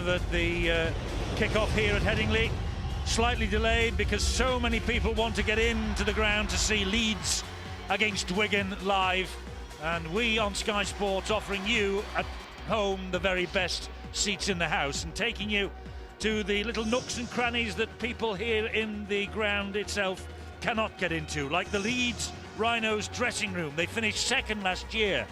delivered the kick-off here at Headingley. Slightly delayed because so many people want to get into the ground to see Leeds against Wigan live. And we on Sky Sports offering you at home the very best seats in the house and taking you to the little nooks and crannies that people here in the ground itself cannot get into, like the Leeds Rhinos dressing room. They finished second last year.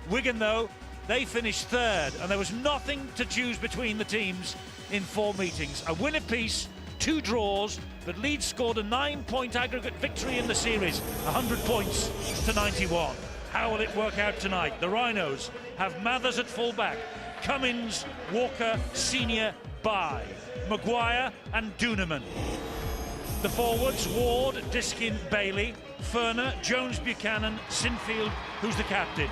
Wigan, though, they finished third, and there was nothing to choose between the teams in 4 meetings. A win apiece, 2 draws, but Leeds scored a 9-point aggregate victory in the series, 100 points to 91. How will it work out tonight? The Rhinos have Mathers at fullback, Cummins, Walker, Senior, Bye, McGuire and Duneman. The forwards, Ward, Diskin, Bailey, Furner, Jones-Buchanan, Sinfield, who's the captain.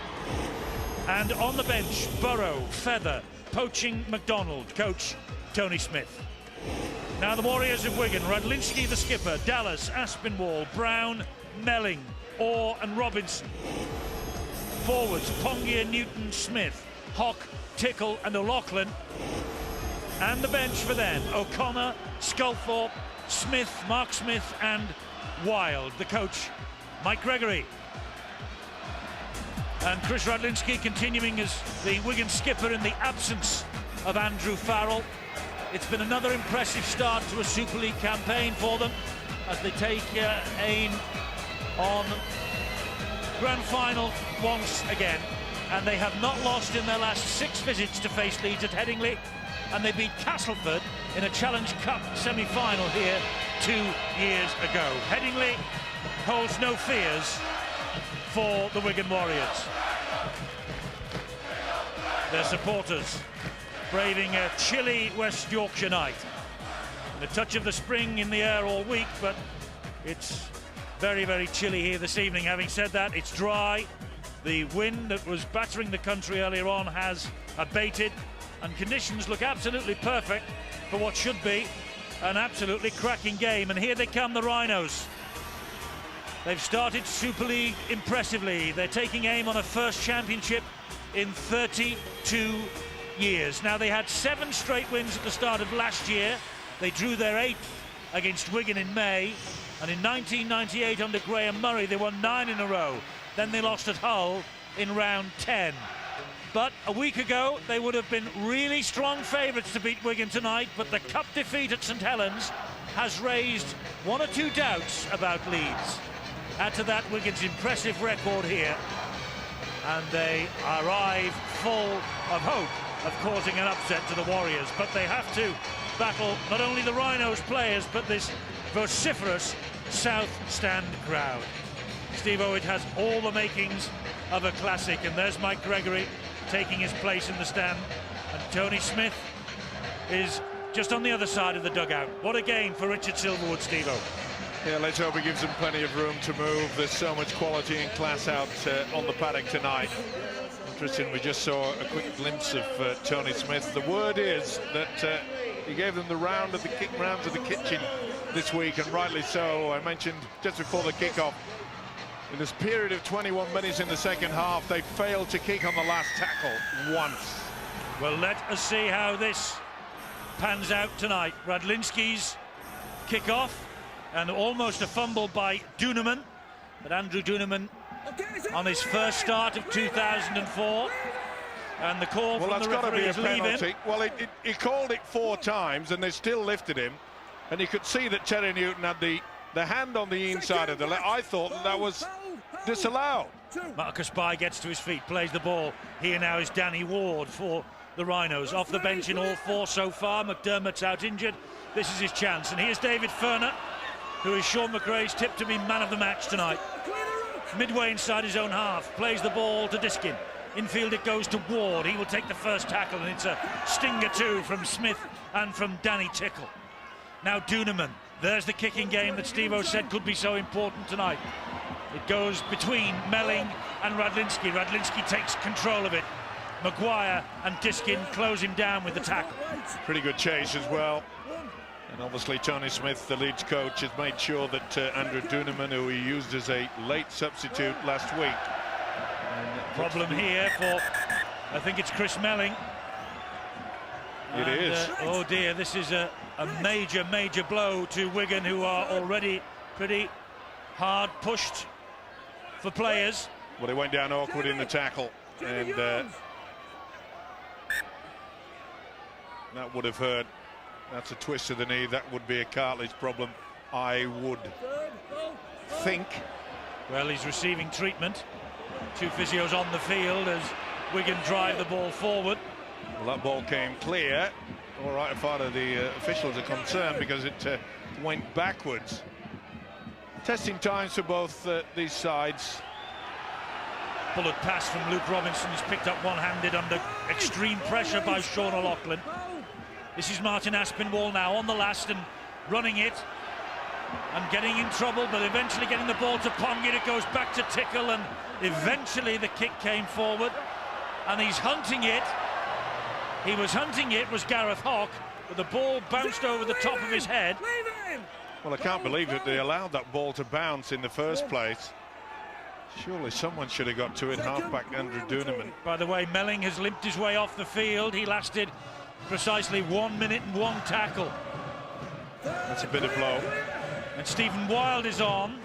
And on the bench, Burrow, Feather, Poaching, McDonald, coach Tony Smith. Now the Warriors of Wigan, Radlinski the skipper, Dallas, Aspinwall, Brown, Melling, Orr and Robinson. Forwards, Pongia, Newton, Smith, Hock, Tickle and O'Loughlin. And the bench for them, O'Connor, Sculthorpe, Smith, Mark Smith and Wild. The coach, Mike Gregory. And Chris Radlinski continuing as the Wigan skipper in the absence of Andrew Farrell. It's been another impressive start to a Super League campaign for them as they take aim on grand final once again. And they have not lost in their last 6 visits to face Leeds at Headingley. And they beat Castleford in a Challenge Cup semi-final here 2 years ago. Headingley holds no fears for the Wigan Warriors. Their supporters braving a chilly West Yorkshire night. And a touch of the spring in the air all week, but it's very, very chilly here this evening. Having said that, it's dry. The wind that was battering the country earlier on has abated, and conditions look absolutely perfect for what should be an absolutely cracking game. And here they come, the Rhinos. They've started Super League impressively. They're taking aim on a first championship in 32 years. Now, they had 7 straight wins at the start of last year. They drew their 8th against Wigan in May. And in 1998 under Graham Murray, they won 9 in a row. Then they lost at Hull in round 10. But a week ago, they would have been really strong favourites to beat Wigan tonight, but the cup defeat at St Helens has raised 1 or 2 doubts about Leeds. Add to that Wigan's impressive record here, and they arrive full of hope of causing an upset to the Warriors. But they have to battle not only the Rhinos players, but this vociferous South Stand crowd. Steve-O, it has all the makings of a classic, and there's Mike Gregory taking his place in the stand, and Tony Smith is just on the other side of the dugout. What a game for Richard Silverwood, Steve-O. Yeah, let's hope he gives them plenty of room to move. There's so much quality and class out on the paddock tonight. Interesting, we just saw a quick glimpse of Tony Smith. The word is that he gave them the round of the rounds of the kitchen this week, and rightly so. I mentioned just before the kickoff, in this period of 21 minutes in the second half, they failed to kick on the last tackle once. Well, let us see how this pans out tonight. Radlinski's kick-off, and almost a fumble by Duneman. But Andrew Duneman on his first start of 2004. And the call from the referee is leaving. Well, he called it 4 times, and they still lifted him. And you could see that Terry Newton had the hand on the inside of the leg. I thought that was disallowed. Marcus Bye gets to his feet, plays the ball. Here now is Danny Ward for the Rhinos. Off the bench in all 4 so far. McDermott's out injured. This is his chance. And here's David Furner, who is Sean McRae's tip to be man of the match tonight. Midway inside his own half, plays the ball to Diskin. Infield it goes to Ward. He will take the first tackle, and it's a stinger too from Smith and from Danny Tickle. Now Duneman. There's the kicking game that Steve-O said could be so important tonight. It goes between Melling and Radlinski. Radlinski takes control of it. McGuire and Diskin close him down with the tackle. Pretty good chase as well. And obviously Tony Smith, the Leeds coach, has made sure that Andrew Duneman, who he used as a late substitute last week. Problem here for, I think it's Chris Melling. It is. Oh dear, this is a major blow to Wigan, who are already pretty hard pushed for players. Well, they went down awkward in the tackle, and that would have hurt. That's a twist of the knee. That would be a cartilage problem, I would think. Well, he's receiving treatment. 2 physios on the field as Wigan drive the ball forward. Well, that ball came clear. All right, as far as the officials are concerned, because it went backwards. Testing times for both these sides. Bullet pass from Luke Robinson is picked up one-handed under extreme pressure by Sean O'Loughlin. This is Martin Aspinwall now on the last and running it and getting in trouble, but eventually getting the ball to Ponga. It goes back to Tickle, and eventually the kick came forward, and he's hunting it. He was hunting it, was Gareth Hock, but the ball bounced over the top of his head. Well, I can't believe that they allowed that ball to bounce in the first place. Surely someone should have got to it. Halfback Andrew Duneman. By the way, Melling has limped his way off the field. He lasted precisely 1 minute and 1 tackle. That's a bit of blow. And Stephen Wild is on,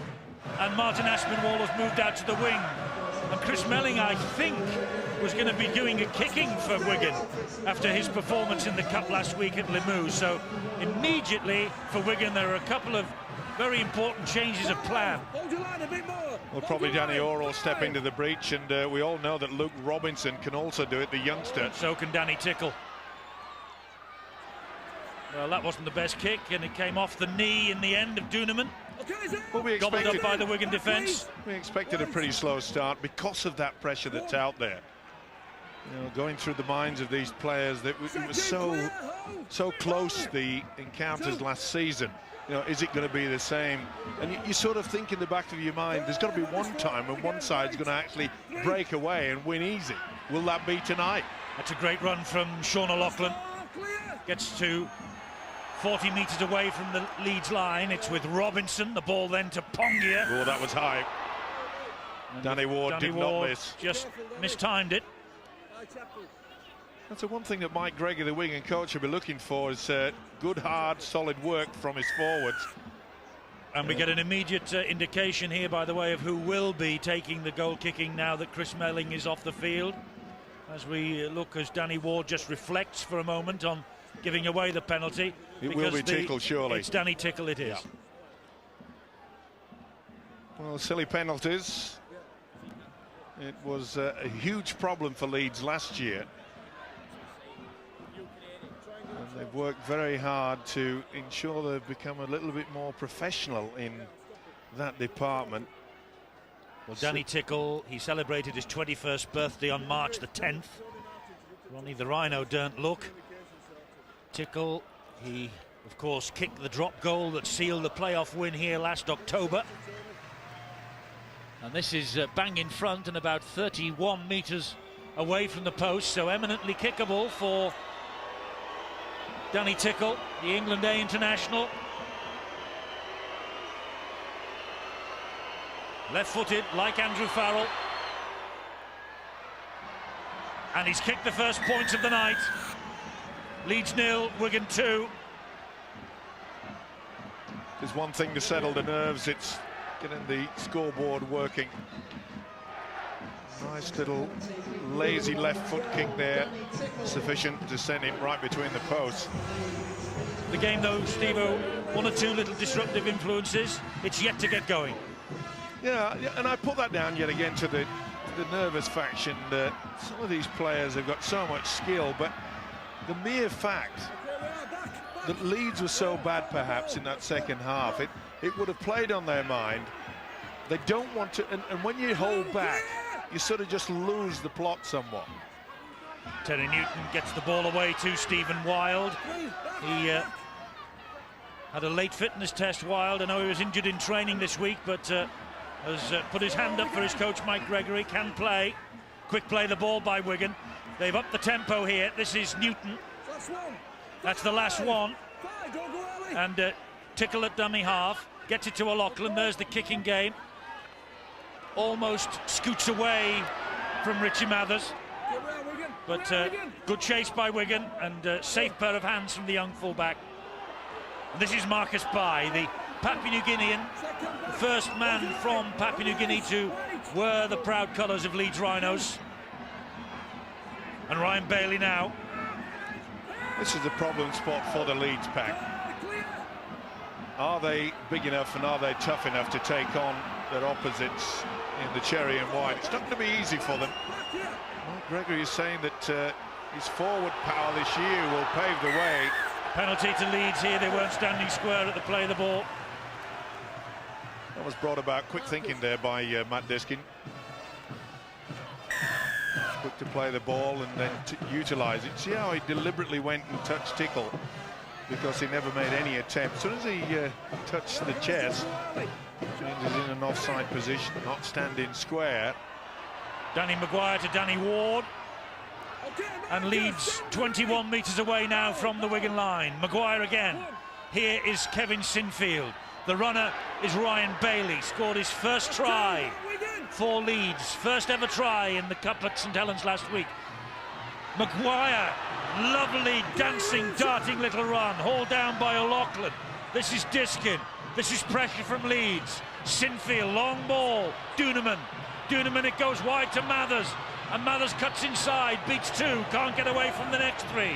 and Martin Aspinwall has moved out to the wing. And Chris Melling, I think, was going to be doing a kicking for Wigan after his performance in the Cup last week at Limoux. So immediately for Wigan, there are a couple of very important changes of plan. Well, probably Danny Orr step into the breach, and we all know that Luke Robinson can also do it, the youngster. So can Danny Tickle. Well, that wasn't the best kick, and it came off the knee in the end of Duneman. Well, gobbled up by the Wigan defence. We expected a pretty slow start because of that pressure that's out there. You know, going through the minds of these players, that it was so close, the encounters last season. You know, is it going to be the same? And you sort of think in the back of your mind, there's got to be one time when one side's going to actually break away and win easy. Will that be tonight? That's a great run from Sean O'Loughlin. Gets to 40 metres away from the Leeds line. It's with Robinson. The ball then to Ponga. Oh, that was high. And Danny Ward did not miss. Just mistimed it. That's the one thing that Mike Gregor, the Wigan coach, will be looking for, is good, hard, solid work from his forwards. And we get an immediate indication here, by the way, of who will be taking the goal kicking now that Chris Melling is off the field. As we look, as Danny Ward just reflects for a moment on giving away the penalty. It will be Tickle, surely. It's Danny Tickle, it is. Yeah. Well, silly penalties. It was a huge problem for Leeds last year. And they've worked very hard to ensure they've become a little bit more professional in that department. Well, Danny Tickle, he celebrated his 21st birthday on March the 10th. Ronnie the Rhino don't look. Tickle, he, of course, kicked the drop goal that sealed the playoff win here last October. And this is bang in front and about 31 metres away from the post, so eminently kickable for Danny Tickle, the England A international. Left-footed, like Andrew Farrell. And he's kicked the first points of the night. Leeds 0, Wigan 2. There's one thing to settle the nerves, it's getting the scoreboard working. Nice little lazy left foot kick there, sufficient to send him right between the posts. The game, though, Steve-O, 1 or 2 little disruptive influences. It's yet to get going. Yeah, and I put that down yet again to the nervous faction. Some of these players have got so much skill, but the mere fact that Leeds was so bad perhaps in that second half, it would have played on their mind. They don't want to, and when you hold back, you sort of just lose the plot somewhat. Terry Newton gets the ball away to Stephen Wild. He had a late fitness test, Wild. I know he was injured in training this week, but has put his hand up for his coach, Mike Gregory. Can play. Quick play the ball by Wigan. They've upped the tempo here. This is Newton. That's the last one. And Tickle at dummy half. Gets it to O'Loughlin. There's the kicking game. Almost scoots away from Richie Mathers. but good chase by Wigan and safe pair of hands from the young fullback. And this is Marcus Bai, the Papua New Guinean, the first man from Papua New Guinea to wear the proud colours of Leeds Rhinos. And Ryan Bailey now. This is the problem spot for the Leeds pack. Are they big enough and are they tough enough to take on their opposites in the cherry and white? It's not going to be easy for them. Well, Gregory is saying that his forward power this year will pave the way. Penalty to Leeds here. They weren't standing square at the play of the ball. That was brought about quick thinking there by Matt Diskin. Quick to play the ball and then to utilise it. See how he deliberately went and touched Tickle, because he never made any attempt. As soon as he touched the chest, Jones is in an offside position, not standing square. Danny McGuire to Danny Ward. And Leeds 21 metres away now from the Wigan line. McGuire again. Here is Kevin Sinfield. The runner is Ryan Bailey. Scored his first try for Leeds. First ever try in the Cup at St Helens last week. McGuire, lovely dancing, darting little run, hauled down by O'Loughlin. This is Diskin. This is pressure from Leeds. Sinfield, long ball. Duneman, it goes wide to Mathers. And Mathers cuts inside, beats two, can't get away from the next three.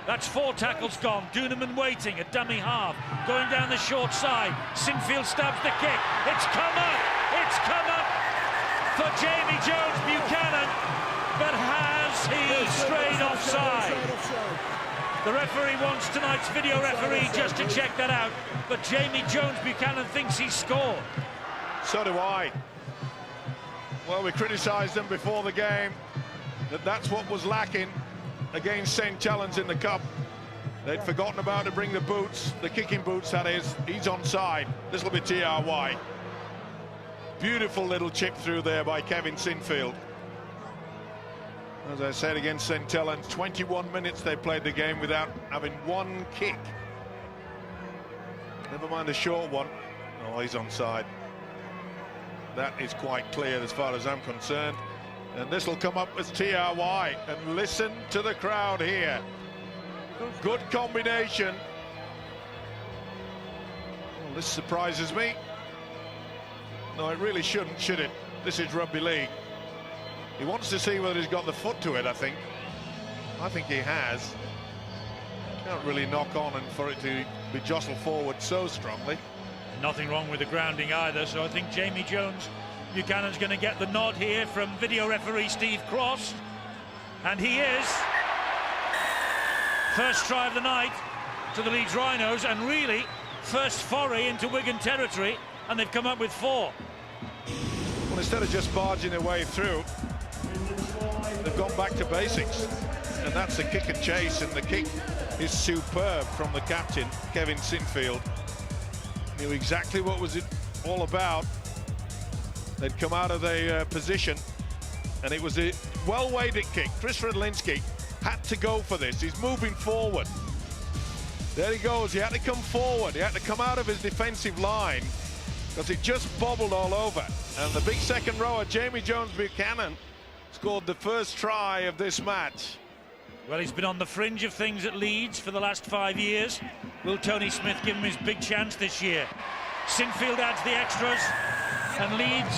That's 4 tackles gone. Duneman waiting, a dummy half, going down the short side. Sinfield stabs the kick. It's come up for Jamie Jones-Buchanan, but has he strayed offside? The referee wants tonight's video referee just to check that out, but Jamie Jones-Buchanan thinks he's scored. So do I. Well, we criticised them before the game that that's what was lacking against St Helens in the Cup. They'd forgotten about to bring the boots, the kicking boots that is. He's onside. This will be TRY. Beautiful little chip through there by Kevin Sinfield. As I said, against St Helens, 21 minutes they played the game without having one kick. Never mind a short one. Oh, he's onside. That is quite clear as far as I'm concerned. And this will come up as TRY. And listen to the crowd here. Good combination. Well, this surprises me. No, it really shouldn't, should it? This is rugby league. He wants to see whether he's got the foot to it, I think. I think he has. Can't really knock on and for it to be jostled forward so strongly. Nothing wrong with the grounding either, so I think Jamie Jones-Buchanan's going to get the nod here from video referee Steve Cross. And he is. First try of the night to the Leeds Rhinos, and really first foray into Wigan territory, and they've come up with 4. Well, instead of just barging their way through, they've gone back to basics, and that's the kick and chase, and the kick is superb from the captain, Kevin Sinfield. Knew exactly what was it all about. They'd come out of their position, and it was a well-weighted kick. Chris Radlinski had to go for this. He's moving forward. There he goes. He had to come forward. He had to come out of his defensive line because it just bobbled all over. And the big second rower, Jamie Jones-Buchanan, scored the first try of this match. Well, he's been on the fringe of things at Leeds for the last 5 years. Will Tony Smith give him his big chance this year? Sinfield adds the extras, and Leeds,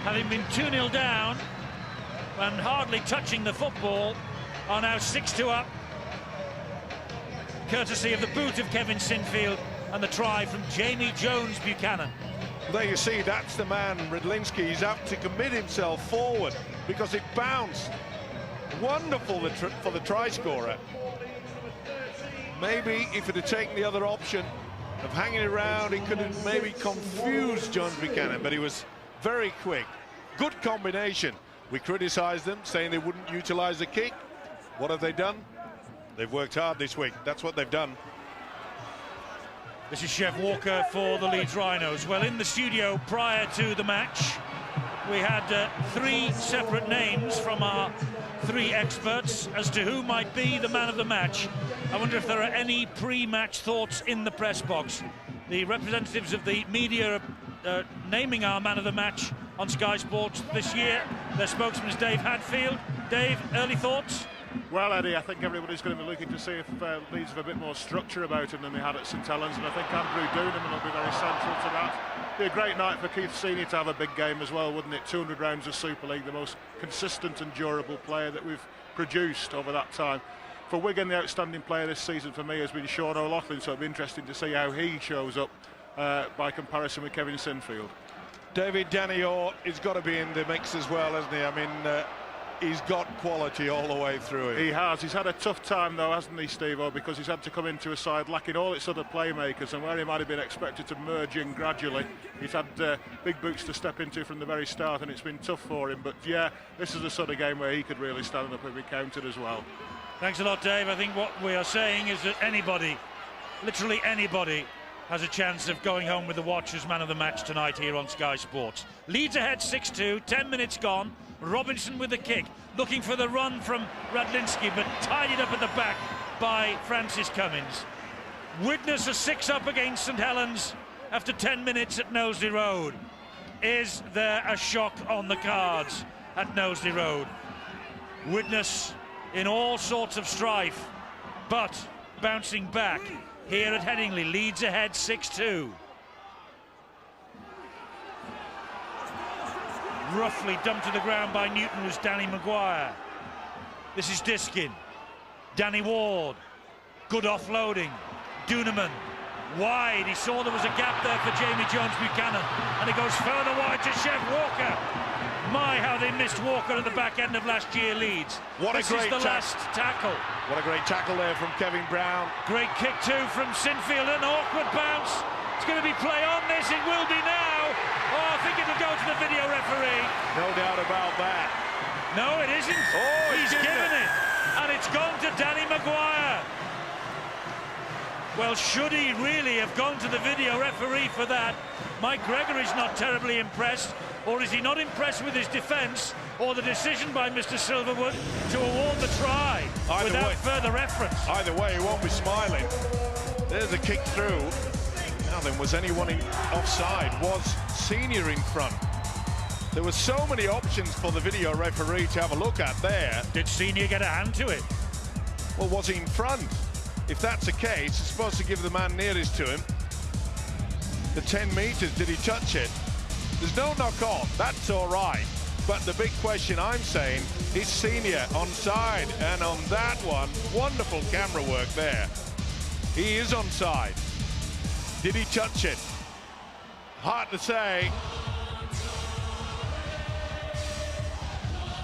having been 2-0 down and hardly touching the football, are now 6-2 up, courtesy of the boot of Kevin Sinfield and the try from Jamie Jones-Buchanan. There you see, that's the man, Radlinski. He's out to commit himself forward because it bounced. Wonderful for the try scorer. Maybe if it had taken the other option of hanging around, he could have maybe confused Jones-Buchanan, but he was very quick. Good combination. We criticised them, saying they wouldn't utilise the kick. What have they done? They've worked hard this week. That's what they've done. This is Chef Walker for the Leeds Rhinos. Well, in the studio prior to the match, we had 3 separate names from our 3 experts as to who might be the man of the match. I wonder if there are any pre-match thoughts in the press box. The representatives of the media are naming our man of the match on Sky Sports this year. Their spokesman is Dave Hadfield. Dave, early thoughts? Well, Eddie, I think everybody's going to be looking to see if Leeds have a bit more structure about them than they had at St Helens, and I think Andrew Duneman will be very central to that. It'd be a great night for Keith Senior to have a big game as well, wouldn't it? 200 rounds of Super League, the most consistent and durable player that we've produced over that time. For Wigan, the outstanding player this season for me has been Sean O'Loughlin, so it'll be interesting to see how he shows up by comparison with Kevin Sinfield. David Danny Orr has got to be in the mix as well, hasn't he? I mean, he's got quality all the way through him. He has. He's had a tough time though, hasn't he, Steve-O, because he's had to come into a side lacking all its other playmakers, and where he might have been expected to merge in gradually, he's had big boots to step into from the very start, and it's been tough for him. But yeah, this is the sort of game where he could really stand up and be counted as well. Thanks a lot, Dave. I think what we are saying is that anybody, literally anybody, has a chance of going home with the watch as man of the match tonight here on Sky Sports. Leeds ahead 6-2, 10 minutes gone. Robinson with the kick, looking for the run from Radlinski, but tied up at the back by Francis Cummins. Widnes a 6 up against St Helens after 10 minutes at Knowsley Road. Is there a shock on the cards at Knowsley Road? Widnes in all sorts of strife, but bouncing back here at Headingley. Leeds ahead 6-2. Roughly dumped to the ground by Newton was Danny McGuire. This is Diskin. Danny Ward. Good offloading. Duneman. Wide. He saw there was a gap there for Jamie Jones-Buchanan, and it goes further wide to Chev Walker. My, how they missed Walker at the back end of last year, Leeds. What a great last tackle. What a great tackle there from Kevin Brown. Great kick too from Sinfield. An awkward bounce. It's going to be play on this. It will be now. Oh, I think it'll go to the video referee. No doubt about that. No, it isn't. Oh, he's given it. And it's gone to Danny McGuire. Well, should he really have gone to the video referee for that? Mike Gregory's not terribly impressed. Or is he not impressed with his defence or the decision by Mr. Silverwood to award the try without further reference? Either way, he won't be smiling. There's a kick through. Now then, was anyone offside? Was Senior in front? There were so many options for the video referee to have a look at there. Did Senior get a hand to it? Well, was he in front? If that's the case, he's supposed to give the man nearest to him the 10 metres. Did he touch it? There's no knock on, that's all right. But the big question I'm saying is Senior onside, and on that one, wonderful camera work there. He is onside. Did he touch it? Hard to say.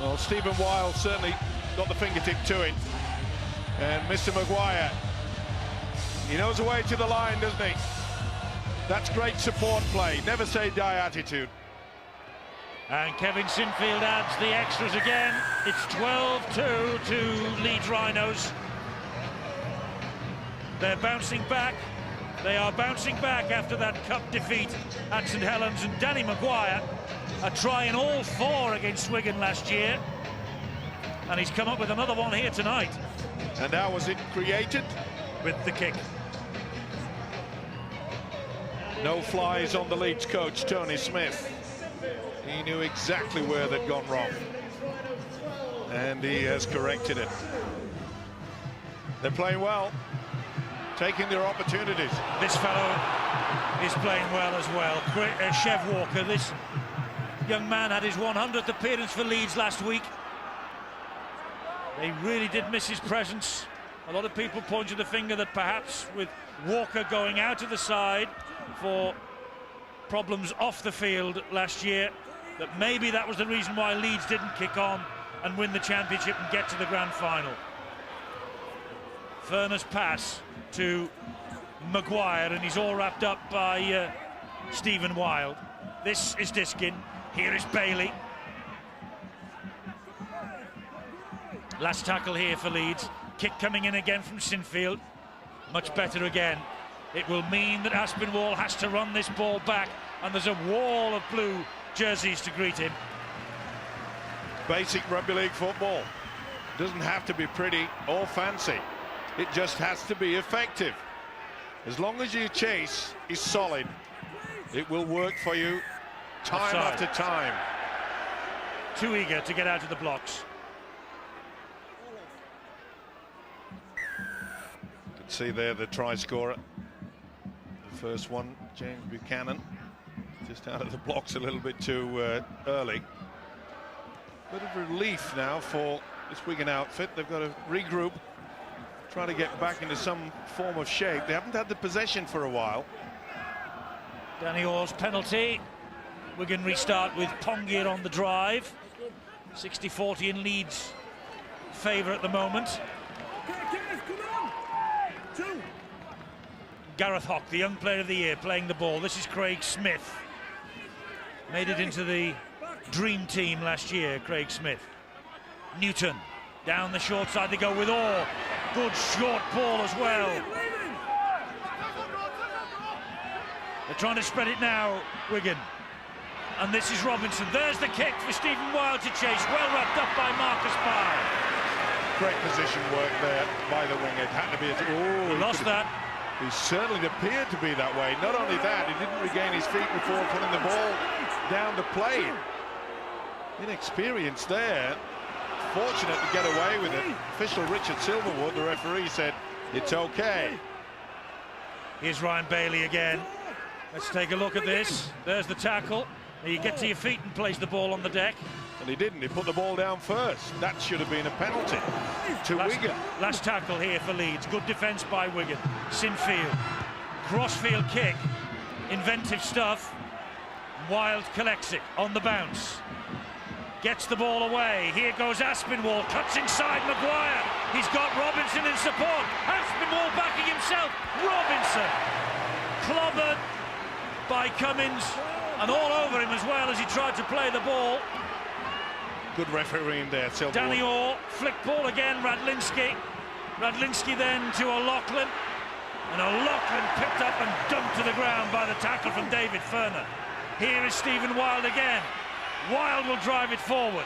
Well, Stephen Wild certainly got the fingertip to it. And Mr. McGuire, he knows the way to the line, doesn't he? That's great support play, never say die attitude. And Kevin Sinfield adds the extras again. It's 12-2 to Leeds Rhinos. They're bouncing back. They are bouncing back after that cup defeat at St Helens. And Danny McGuire, a try in all 4 against Wigan last year. And he's come up with another one here tonight. And how was it created? With the kick. No flies on the Leeds coach, Tony Smith. He knew exactly where they'd gone wrong. And he has corrected it. They're playing well, taking their opportunities. This fellow is playing well as well. Chev Walker, this young man had his 100th appearance for Leeds last week. They really did miss his presence. A lot of people pointed the finger that perhaps with Walker going out of the side for problems off the field last year, that maybe that was the reason why Leeds didn't kick on and win the championship and get to the grand final. Furness pass to McGuire, and he's all wrapped up by Stephen Wild. This is Diskin. Here is Bailey. Last tackle here for Leeds. Kick coming in again from Sinfield. Much better again. It will mean that Aspinwall has to run this ball back, and there's a wall of blue jerseys to greet him. Basic rugby league football. Doesn't have to be pretty or fancy. It just has to be effective. As long as your chase is solid, it will work for you time after time. Too eager to get out of the blocks. see there the try scorer. The first one, Jones-Buchanan, just out of the blocks a little bit too early. Bit of relief now for this Wigan outfit. They've got to regroup, try to get back into some form of shape. They haven't had the possession for a while. Danny Orr's penalty. Wigan restart with Pongier on the drive. 60-40 in Leeds' favour at the moment. Gareth Hock, the young player of the year, playing the ball. This is Craig Smith. Made it into the dream team last year, Craig Smith. Newton, down the short side they go with Orr. Good short ball as well. They're trying to spread it now, Wigan. And this is Robinson. There's the kick for Stephen Wild to chase. Well wrapped up by Marcus Barr. Great position work there by the wing. It had to be He lost that. He certainly appeared to be that way. Not only that, he didn't regain his feet before putting the ball down the plane. Inexperience there. Fortunate to get away with it. Official Richard Silverwood, the referee, said it's okay. Here's Ryan Bailey again. Let's take a look at this. There's the tackle. You get to your feet and place the ball on the deck. And he didn't. He put the ball down first. That should have been a penalty to Wigan. Last tackle here for Leeds. Good defence by Wigan. Sinfield. Crossfield kick. Inventive stuff. Wild collects it on the bounce. Gets the ball away. Here goes Aspinwall. Cuts inside McGuire. He's got Robinson in support. Aspinwall backing himself. Robinson. Clobbered by Cummins. And all over him as well as he tried to play the ball. Good refereeing there, Silverwood. Danny Orr, flick ball again, Radlinski. Radlinski then to O'Loughlin. And O'Loughlin picked up and dumped to the ground by the tackle from David Ferner. Here is Stephen Wild again. Wild will drive it forward.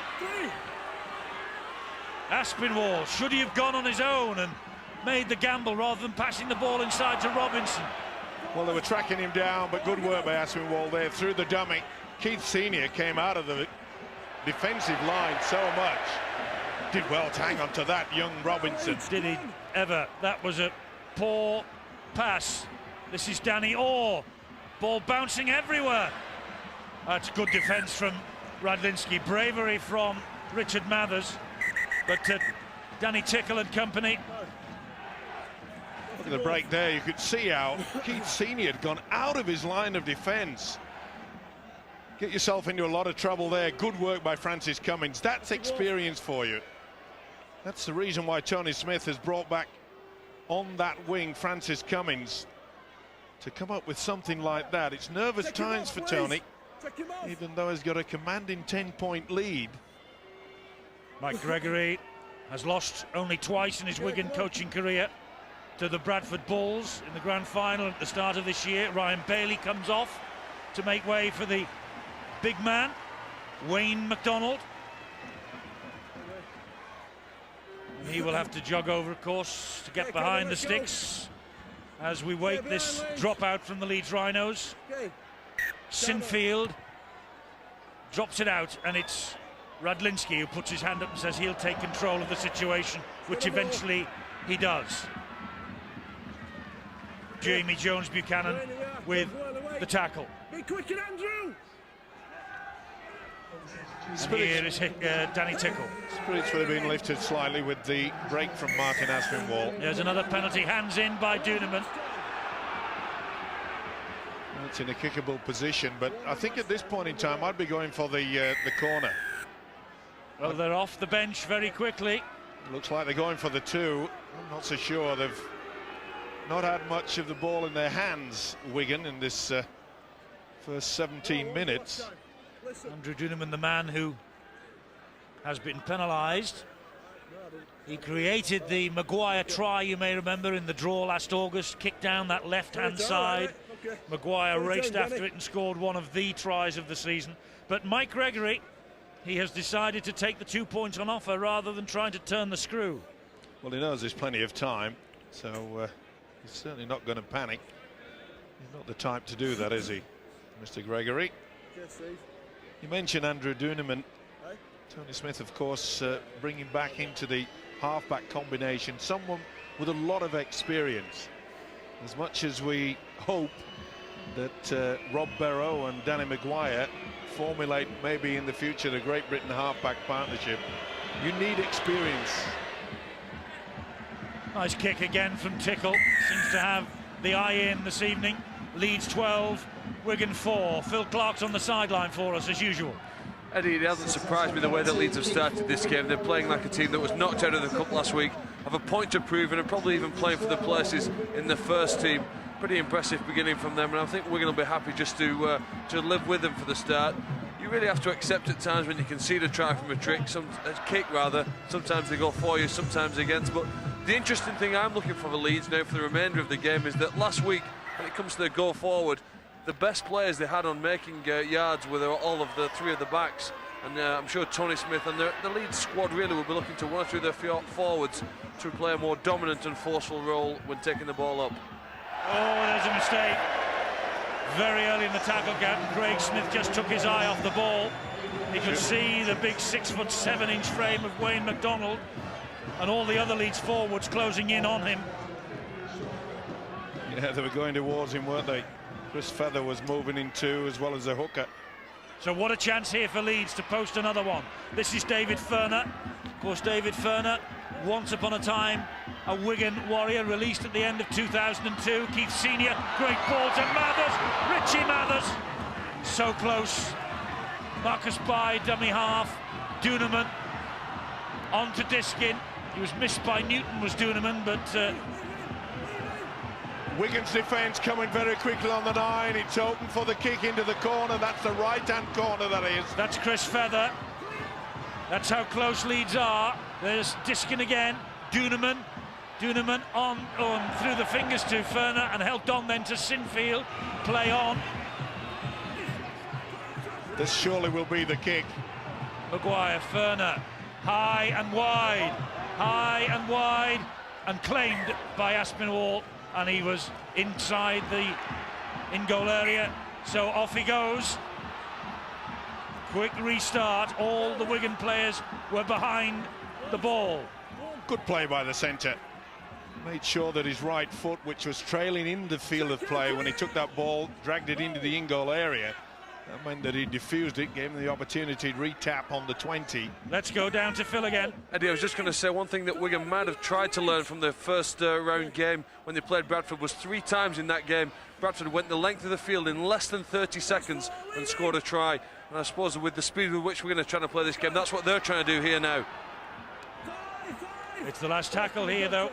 Aspinwall, should he have gone on his own and made the gamble rather than passing the ball inside to Robinson? Well, they were tracking him down, but good work by Aspinwall there through the dummy. Keith Senior came out of the defensive line so much. Did well to hang on to that, young Robinson. Did he ever? That was a poor pass. This is Danny Orr. Ball bouncing everywhere. That's good defence from Radlinski. Bravery from Richard Mathers. But Danny Tickle and company. Look at the break there. You could see how Keith Senior had gone out of his line of defence. Get yourself into a lot of trouble there. Good work by Francis Cummins. That's experience for you. That's the reason why Tony Smith has brought back on that wing Francis Cummins to come up with something like that. It's nervous times for Tony, even though he's got a commanding 10-point lead. Mike Gregory has lost only twice in his Wigan coaching career to the Bradford Bulls in the grand final at the start of this year. Ryan Bailey comes off to make way for the big man, Wayne McDonald. And he will have to jog over, of course, to get behind the sticks as we wait this dropout from the Leeds Rhinos. Sinfield drops it out, and it's Radlinski who puts his hand up and says he'll take control of the situation, which eventually he does. Jamie Jones-Buchanan with the tackle. Be quick, Andrew! Here is Danny Tickle. Spirits would have been lifted slightly with the break from Martin Aspinwall. There's another penalty, hands in by Duneman. It's in a kickable position, but I think at this point in time I'd be going for the corner. Well, they're off the bench very quickly. Looks like they're going for the two. I'm not so sure. They've not had much of the ball in their hands, Wigan, in this first 17 minutes. Andrew Duneman, the man who has been penalised. He created the McGuire try, you may remember, in the draw last August. Kicked down that left-hand side. McGuire raced after it and scored one of the tries of the season. But Mike Gregory, he has decided to take the 2 points on offer rather than trying to turn the screw. Well, he knows there's plenty of time, so he's certainly not going to panic. He's not the type to do that, is he, Mr. Gregory? You mentioned Andrew Duneman. Tony Smith, of course, bringing back into the half-back combination, someone with a lot of experience. As much as we hope that Rob Barrow and Danny McGuire formulate maybe in the future the Great Britain half-back partnership, you need experience. Nice kick again from Tickle. Seems to have the eye in this evening. Leeds 12, Wigan 4. Phil Clark's on the sideline for us as usual. Eddie, it hasn't surprised me the way that Leeds have started this game. They're playing like a team that was knocked out of the cup last week, have a point to prove, and are probably even playing for the places in the first team. Pretty impressive beginning from them, and I think Wigan will be happy just to live with them for the start. You really have to accept at times when you concede a try from a kick rather. Sometimes they go for you, sometimes against. But the interesting thing I'm looking for Leeds now for the remainder of the game is that last week, when it comes to the go forward, the best players they had on making yards were all of the three of the backs, and I'm sure Tony Smith and the Leeds squad really will be looking to one or two of their forwards to play a more dominant and forceful role when taking the ball up. Oh, there's a mistake very early in the tackle gap. Craig Smith just took his eye off the ball. He could see the big 6'7" frame of Wayne McDonald and all the other Leeds forwards closing in on him. Yeah, they were going towards him, weren't they? Chris Feather was moving in too, as well as the hooker. So what a chance here for Leeds to post another one. This is David Furner. Of course, David Furner, once upon a time a Wigan Warrior, released at the end of 2002. Keith Senior, great ball to Mathers, Richie Mathers, so close. Marcus By, dummy half, Duneman on to Diskin. He was missed by Newton, was Duneman, but Wigan's defence coming very quickly on the 9. It's open for the kick into the corner. That's the right-hand corner, that is. That's Chris Feather. That's how close Leeds are. There's Diskin again. Duneman on through the fingers to Furner and helped on then to Sinfield. Play on. This surely will be the kick. McGuire, Furner, high and wide, and claimed by Aspinwall, and he was inside the in-goal area. So off he goes. Quick restart. All the Wigan players were behind the ball. Good play by the centre. Made sure that his right foot, which was trailing in the field of play when he took that ball, dragged it into the in-goal area. That meant that he diffused it, gave him the opportunity to re-tap on the 20. Let's go down to Phil again. Eddie, I was just going to say one thing that Wigan might have tried to learn from the first round game when they played Bradford was 3 times in that game. Bradford went the length of the field in less than 30 seconds and scored a try. And I suppose with the speed with which we're going to try to play this game, that's what they're trying to do here now. It's the last tackle here, though.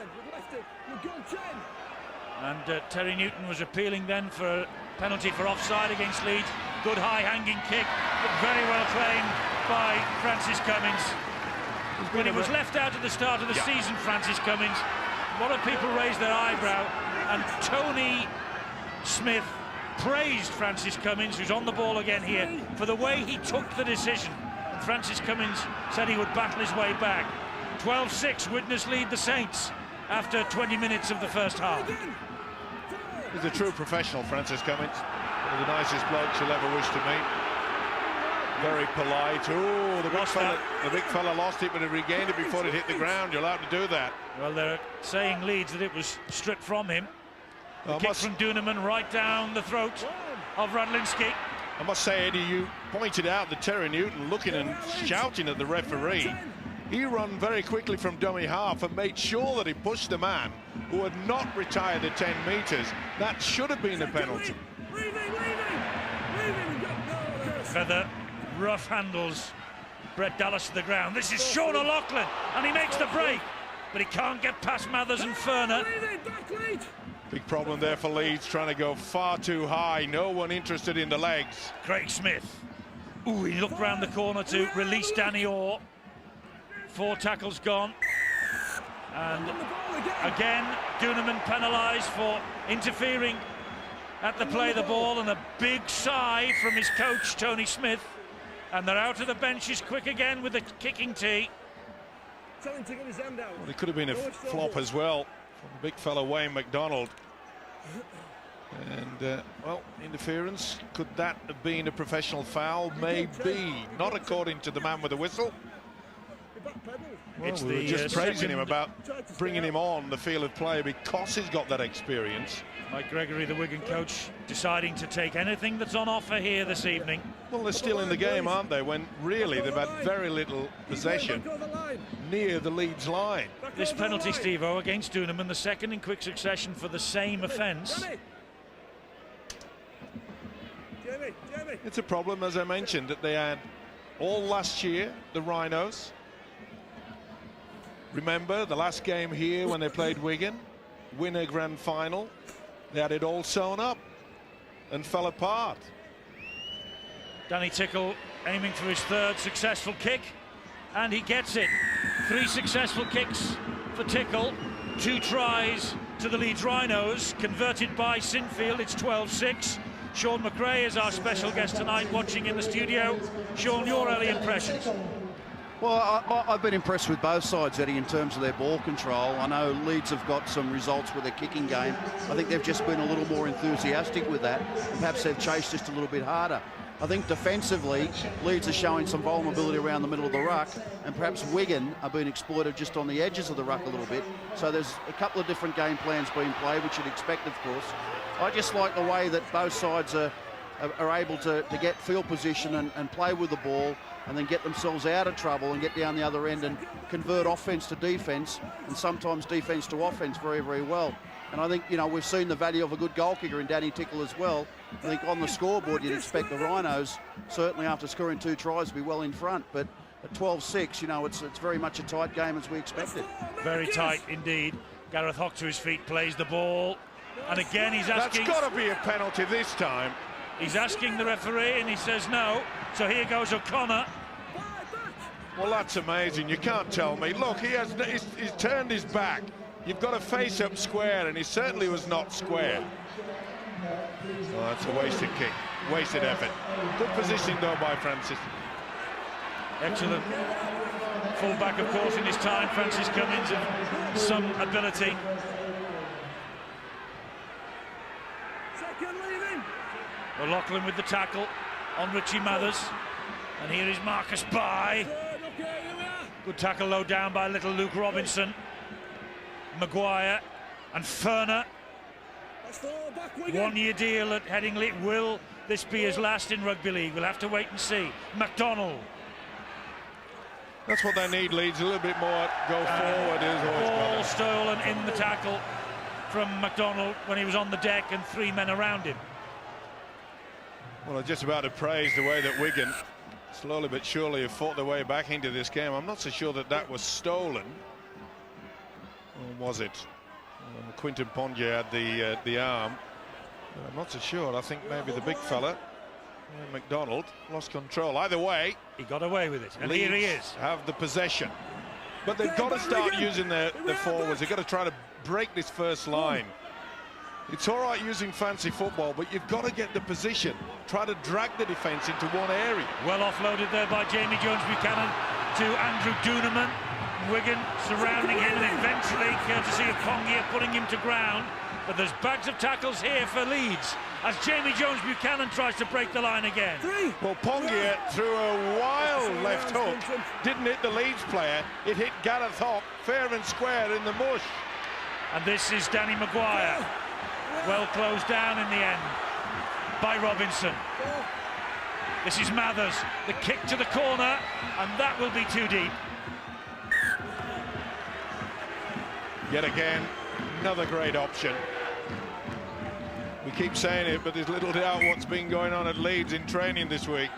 And Terry Newton was appealing then for a penalty for offside against Leeds. Good high-hanging kick, but very well claimed by Francis Cummins. When he was left out at the start of the season, Francis Cummins, a lot of people raised their eyebrow, and Tony Smith praised Francis Cummins, who's on the ball again here, for the way he took the decision. And Francis Cummins said he would battle his way back. 12-6, Widnes lead the Saints after 20 minutes of the first half. He's a true professional, Francis Cummins. One of the nicest blokes you'll ever wish to meet. Very polite. Oh, the big fella lost it, but he regained it before it hit the ground. You're allowed to do that. Well, they're saying Leeds that it was stripped from him. The kick from Duneman right down the throat of Radlinski. I must say, Eddie, you pointed out that Terry Newton looking and shouting at the referee. He ran very quickly from dummy half and made sure that he pushed the man who had not retired the 10 metres. That should have been a penalty. Feather rough handles Brett Dallas to the ground. This is Sean O'Loughlin, and he makes the break, but he can't get past Mathers and Furner. Big problem there for Leeds, trying to go far too high. No one interested in the legs. Craig Smith. Ooh, he looked round the corner to release Danny Orr. 4 tackles gone. And again, Duneman penalised for interfering at the play of the ball, and a big sigh from his coach, Tony Smith. And they're out of the benches quick again with the kicking tee. Well, it could have been a flop as well from the big fellow Wayne McDonald. And, well, interference. Could that have been a professional foul? Maybe. Not according to the man with the whistle. Well, we were just praising him about bringing him on the field of play because he's got that experience. Mike Gregory, the Wigan coach, deciding to take anything that's on offer here this evening. Well, they're still in the game, aren't they, when really they've had very little possession near the Leeds line. This penalty, Steve-O, against Duneman, the second in quick succession for the same offence. It's a problem, as I mentioned, that they had all last year, the Rhinos. Remember the last game here when they played Wigan, winner grand final, they had it all sewn up and fell apart. Danny Tickle aiming for his third successful kick, and he gets it. 3 successful kicks for Tickle, 2 tries to the Leeds Rhinos, converted by Sinfield. It's 12-6. Sean McRae is our special guest tonight, watching in the studio. Sean, your early impressions? Well, I've been impressed with both sides, Eddie, in terms of their ball control. I know Leeds have got some results with their kicking game. I think they've just been a little more enthusiastic with that, and perhaps they've chased just a little bit harder. I think defensively, Leeds are showing some vulnerability around the middle of the ruck, and perhaps Wigan are being exploited just on the edges of the ruck a little bit. So there's a couple of different game plans being played, which you'd expect, of course. I just like the way that both sides are able to get field position and play with the ball, and then get themselves out of trouble and get down the other end and convert offence to defence, and sometimes defence to offence very, very well. And I think, you know, we've seen the value of a good goal kicker in Danny Tickle as well. I think on the scoreboard you'd expect the Rhinos, certainly after scoring 2 tries, to be well in front. But at 12-6, you know, it's very much a tight game as we expected. Very tight indeed. Gareth Hock to his feet, plays the ball. And again he's asking... That's got to be a penalty this time. He's asking the referee and he says no. So here goes O'Connor. Well, that's amazing. You can't tell me. Look, he's turned his back. You've got to face up square, and he certainly was not square. Oh, that's a wasted kick, wasted effort. Good positioning though by Francis. Excellent. Full-back, of course, in his time, Francis Cummins, of some ability. O'Loughlin with the tackle on Richie Mathers. And here is Marcus Bye. Good tackle low down by little Luke Robinson. McGuire and Ferner. 1-year deal at Headingley. Will this be his last in rugby league? We'll have to wait and see. McDonald. That's what they need, Leeds, a little bit more go forward. Ball stolen in the tackle from McDonald when he was on the deck and 3 men around him. Well, I'm just about to praise the way that Wigan slowly but surely have fought their way back into this game. I'm not so sure that that was stolen. Or was it? Quinton Pongier had the arm. But I'm not so sure. I think maybe the big fella, McDonald, lost control. Either way, he got away with it, and Leeds here he is. Have the possession. But they've got to start using their forwards. They've got to try to break this first line. It's all right using fancy football, but you've got to get the position. Try to drag the defence into one area. Well offloaded there by Jamie Jones-Buchanan to Andrew Duneman. Wigan surrounding him, and eventually, courtesy of Pongier, putting him to ground. But there's bags of tackles here for Leeds as Jamie Jones-Buchanan tries to break the line again. Well, Pongier threw a wild left hook, didn't hit the Leeds player, it hit Gareth Hock fair and square in the mush. And this is Danny McGuire, well closed down in the end by Robinson. This is Mathers, the kick to the corner, and that will be too deep. Yet again, another great option. We keep saying it, but there's little doubt what's been going on at Leeds in training this week.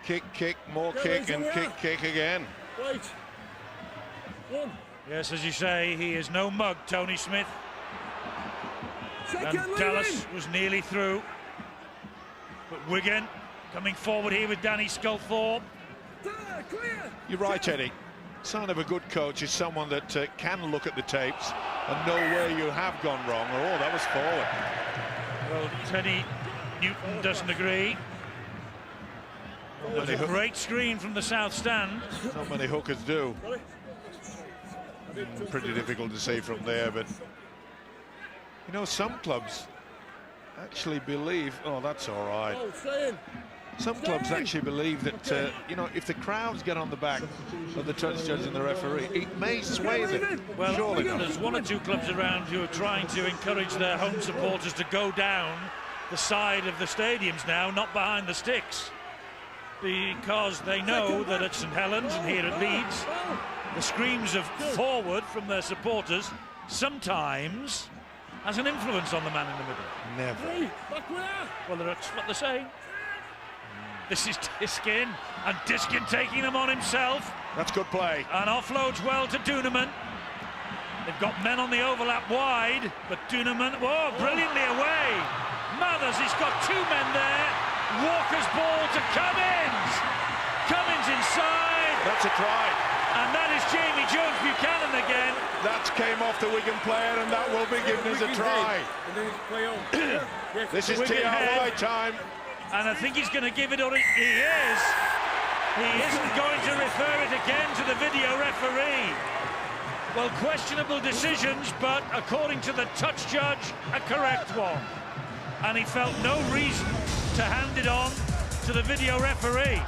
Kick, kick, more kick, and kick, kick again. Yes, as you say, he is no mug, Tony Smith. And Dallas was nearly through. But Wigan coming forward here with Danny Sculthorpe. You're right, Eddie. Sign of a good coach is someone that can look at the tapes and know where you have gone wrong. Oh, that was forward. Well, Teddy Newton doesn't agree. There's a great screen from the south stand. Not many hookers do. Pretty difficult to see from there, but you know, some clubs actually believe, oh, that's all right. Some clubs actually believe that, you know, if the crowds get on the back of the touch judge and the referee, it may sway them. Well, surely not. there's one or two clubs around who are trying to encourage their home supporters to go down the side of the stadiums now, not behind the sticks, because they know that at St Helens and here at Leeds, the screams of forward from their supporters sometimes has an influence on the man in the middle. Never. Well, that's what they're saying. This is Diskin, and Diskin taking them on himself. That's good play. And offloads well to Duneman. They've got men on the overlap wide, but Duneman, whoa, brilliantly away. Mathers, he's got two men there. Walker's ball to Cummins. Cummins inside. That's a try. And that is Jamie Jones-Buchanan again. That came off the Wigan player, and that will be given as a try. This is TRY time. And I think he's going to give it, or he is. He isn't going to refer it again to the video referee. Well, questionable decisions, but according to the touch judge, a correct one. And he felt no reason to hand it on to the video referee.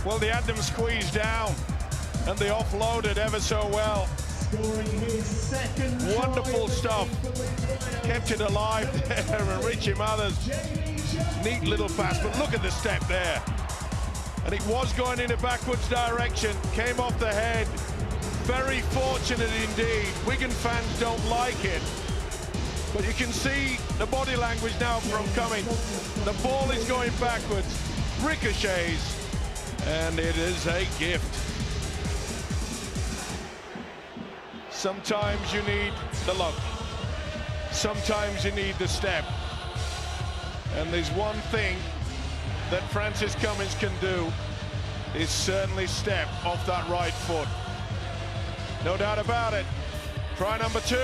Well, they had them squeezed down, and they offloaded ever so well. Wonderful stuff. Kept it alive there, and Richie Mathers. Neat little pass, but look at the step there. And it was going in a backwards direction, came off the head. Very fortunate indeed. Wigan fans don't like it, but you can see the body language now from Cummins. The ball is going backwards, ricochets, and it is a gift. Sometimes you need the luck. Sometimes you need the step. And there's one thing that Francis Cummins can do, is certainly step off that right foot. No doubt about it. Try number 2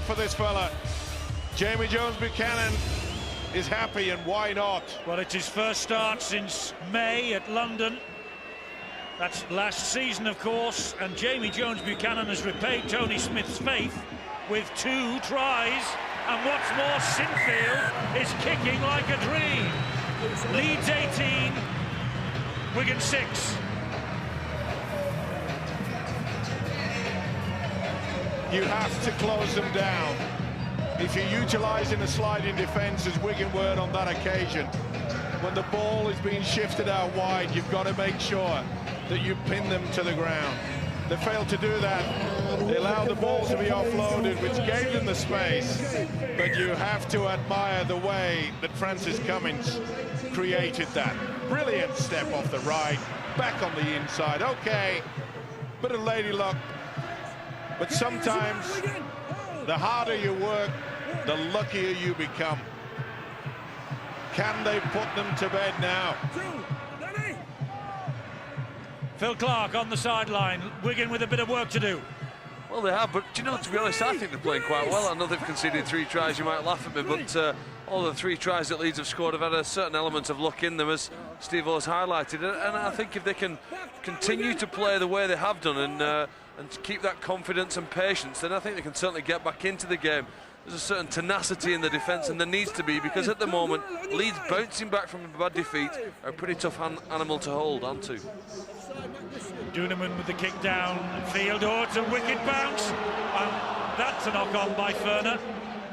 for this fella. Jamie Jones-Buchanan is happy, and why not? Well, it's his first start since May at London. That's last season, of course, and Jamie Jones-Buchanan has repaid Tony Smith's faith with 2 tries. And what's more, Sinfield is kicking like a dream. Leeds 18, Wigan 6. You have to close them down. If you're utilising a sliding defence as Wigan were on that occasion, when the ball is being shifted out wide, you've got to make sure that you pin them to the ground. They failed to do that. They allowed the ball to be offloaded, which gave them the space. But you have to admire the way that Francis Cummins created that. Brilliant step off the right, back on the inside. Okay, bit of lady luck. But sometimes, the harder you work, the luckier you become. Can they put them to bed now? Phil Clark on the sideline. Wigan with a bit of work to do. Well, they have, but do you know, to be honest, I think they're playing quite well. I know they've conceded 3 tries, you might laugh at me, but all the 3 tries that Leeds have scored have had a certain element of luck in them, as Steve O's highlighted. And I think if they can continue to play the way they have done and keep that confidence and patience, then I think they can certainly get back into the game. There's a certain tenacity in the defence, and there needs to be, because at the moment, Leeds bouncing back from a bad defeat are a pretty tough animal to hold onto. Duneman with the kick down field. Oh, it's a wicked bounce. And that's a knock on by Ferner.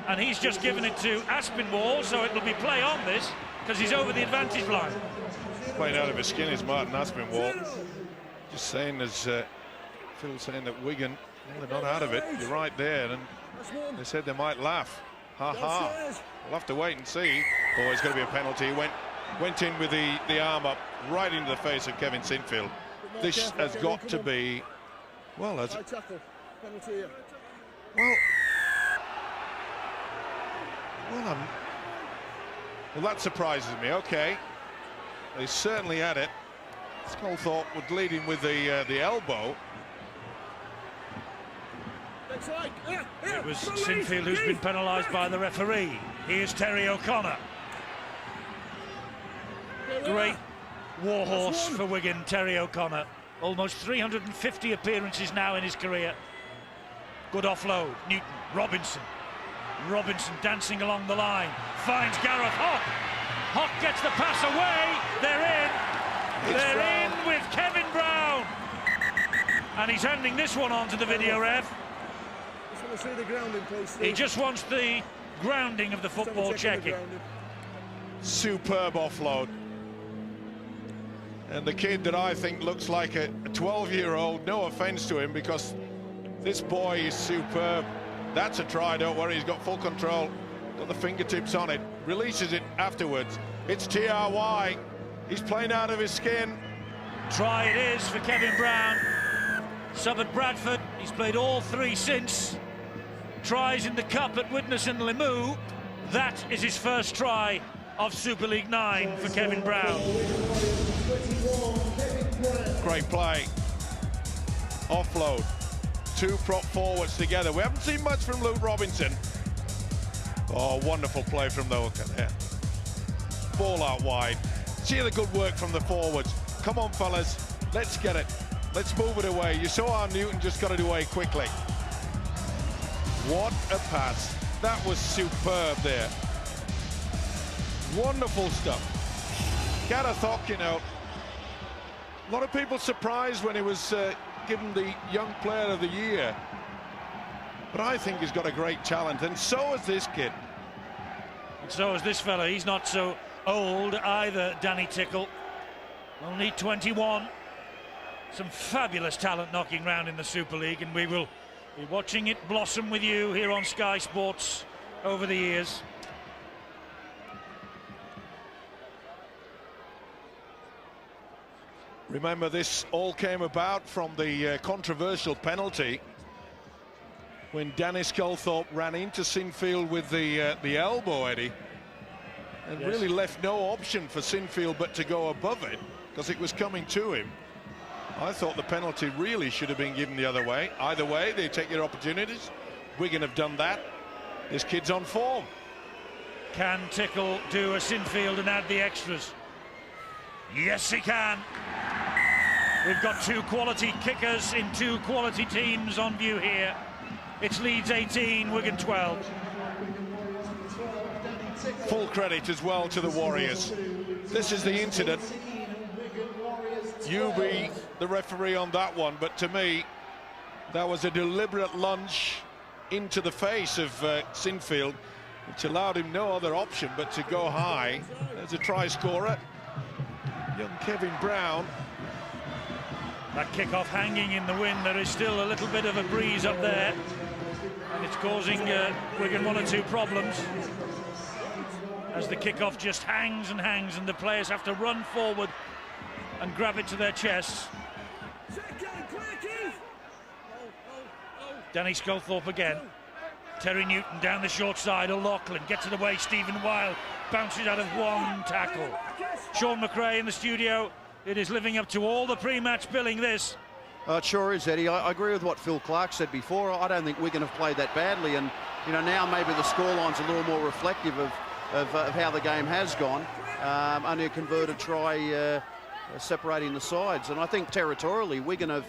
And he's just given it to Aspinwall, so it'll be play on this, because he's over the advantage line. Playing out of his skin is Martin Aspinwall. Just saying, as Phil saying that Wigan, well, they're not out of it. You're right there, and they said they might laugh. Ha ha. We'll have to wait and see. Oh, it's going to be a penalty. Went in with the arm up right into the face of Kevin Sinfield. This has got to be, well, well, that surprises me. Okay, they certainly had it. Sculthorpe would lead him with the elbow. It was Sinfield who's been penalised by the referee. Here's Terry O'Connor. Great warhorse for Wigan, Terry O'Connor. Almost 350 appearances now in his career. Good offload. Newton, Robinson dancing along the line. Finds Gareth Hock. Hock gets the pass away. They're in. They're in with Kevin Brown. And he's handing this one on to the video ref. He just wants the grounding of the football checking. Superb offload. And the kid that I think looks like a 12-year-old, no offence to him, because this boy is superb. That's a try, don't worry, he's got full control, got the fingertips on it, releases it afterwards. It's TRY, he's playing out of his skin. Try it is for Kevin Brown. Sub at Bradford, he's played all three since. Tries in the Cup at Widnes and Limoux. That is his first try of Super League 9 for Kevin Brown. Great play. Offload. Two prop forwards together. We haven't seen much from Luke Robinson. Oh, wonderful play from the hooker there. Ball out wide. See the good work from the forwards. Come on, fellas. Let's get it. Let's move it away. You saw how Newton just got it away quickly. What a pass. That was superb there. Wonderful stuff. Gareth Hock, you know, a lot of people surprised when he was given the Young Player of the Year. But I think he's got a great talent, and so has this kid. And so is this fella. He's not so old either, Danny Tickle. Only 21. Some fabulous talent knocking round in the Super League, and we will be watching it blossom with you here on Sky Sports over the years. Remember, this all came about from the controversial penalty when Danny Sculthorpe ran into Sinfield with the elbow, Eddie, and yes, really left no option for Sinfield but to go above it because it was coming to him. I thought the penalty really should have been given the other way. Either way, they take their opportunities. Wigan have done that. This kid's on form. Can Tickle do a Sinfield and add the extras? Yes, he can. We've got two quality kickers in two quality teams on view here. It's Leeds 18, Wigan 12. Full credit as well to the Warriors. This is the incident. You be the referee on that one, but to me, that was a deliberate lunge into the face of Sinfield, which allowed him no other option but to go high. There's a try scorer, young Kevin Brown. That kick-off hanging in the wind. There is still a little bit of a breeze up there, and it's causing Wigan one or two problems as the kick-off just hangs and hangs, and the players have to run forward and grab it to their chests. Danny Sculthorpe again. Terry Newton down the short side. O'Loughlin gets it away. Stephen Wild bounces out of one tackle. Sean McRae in the studio. It is living up to all the pre-match billing, this. It sure is, Eddie. I agree with what Phil Clark said before. I don't think Wigan have played that badly, and you know, now maybe the scoreline's a little more reflective of how the game has gone. Only a converted try separating the sides, and I think territorially Wigan have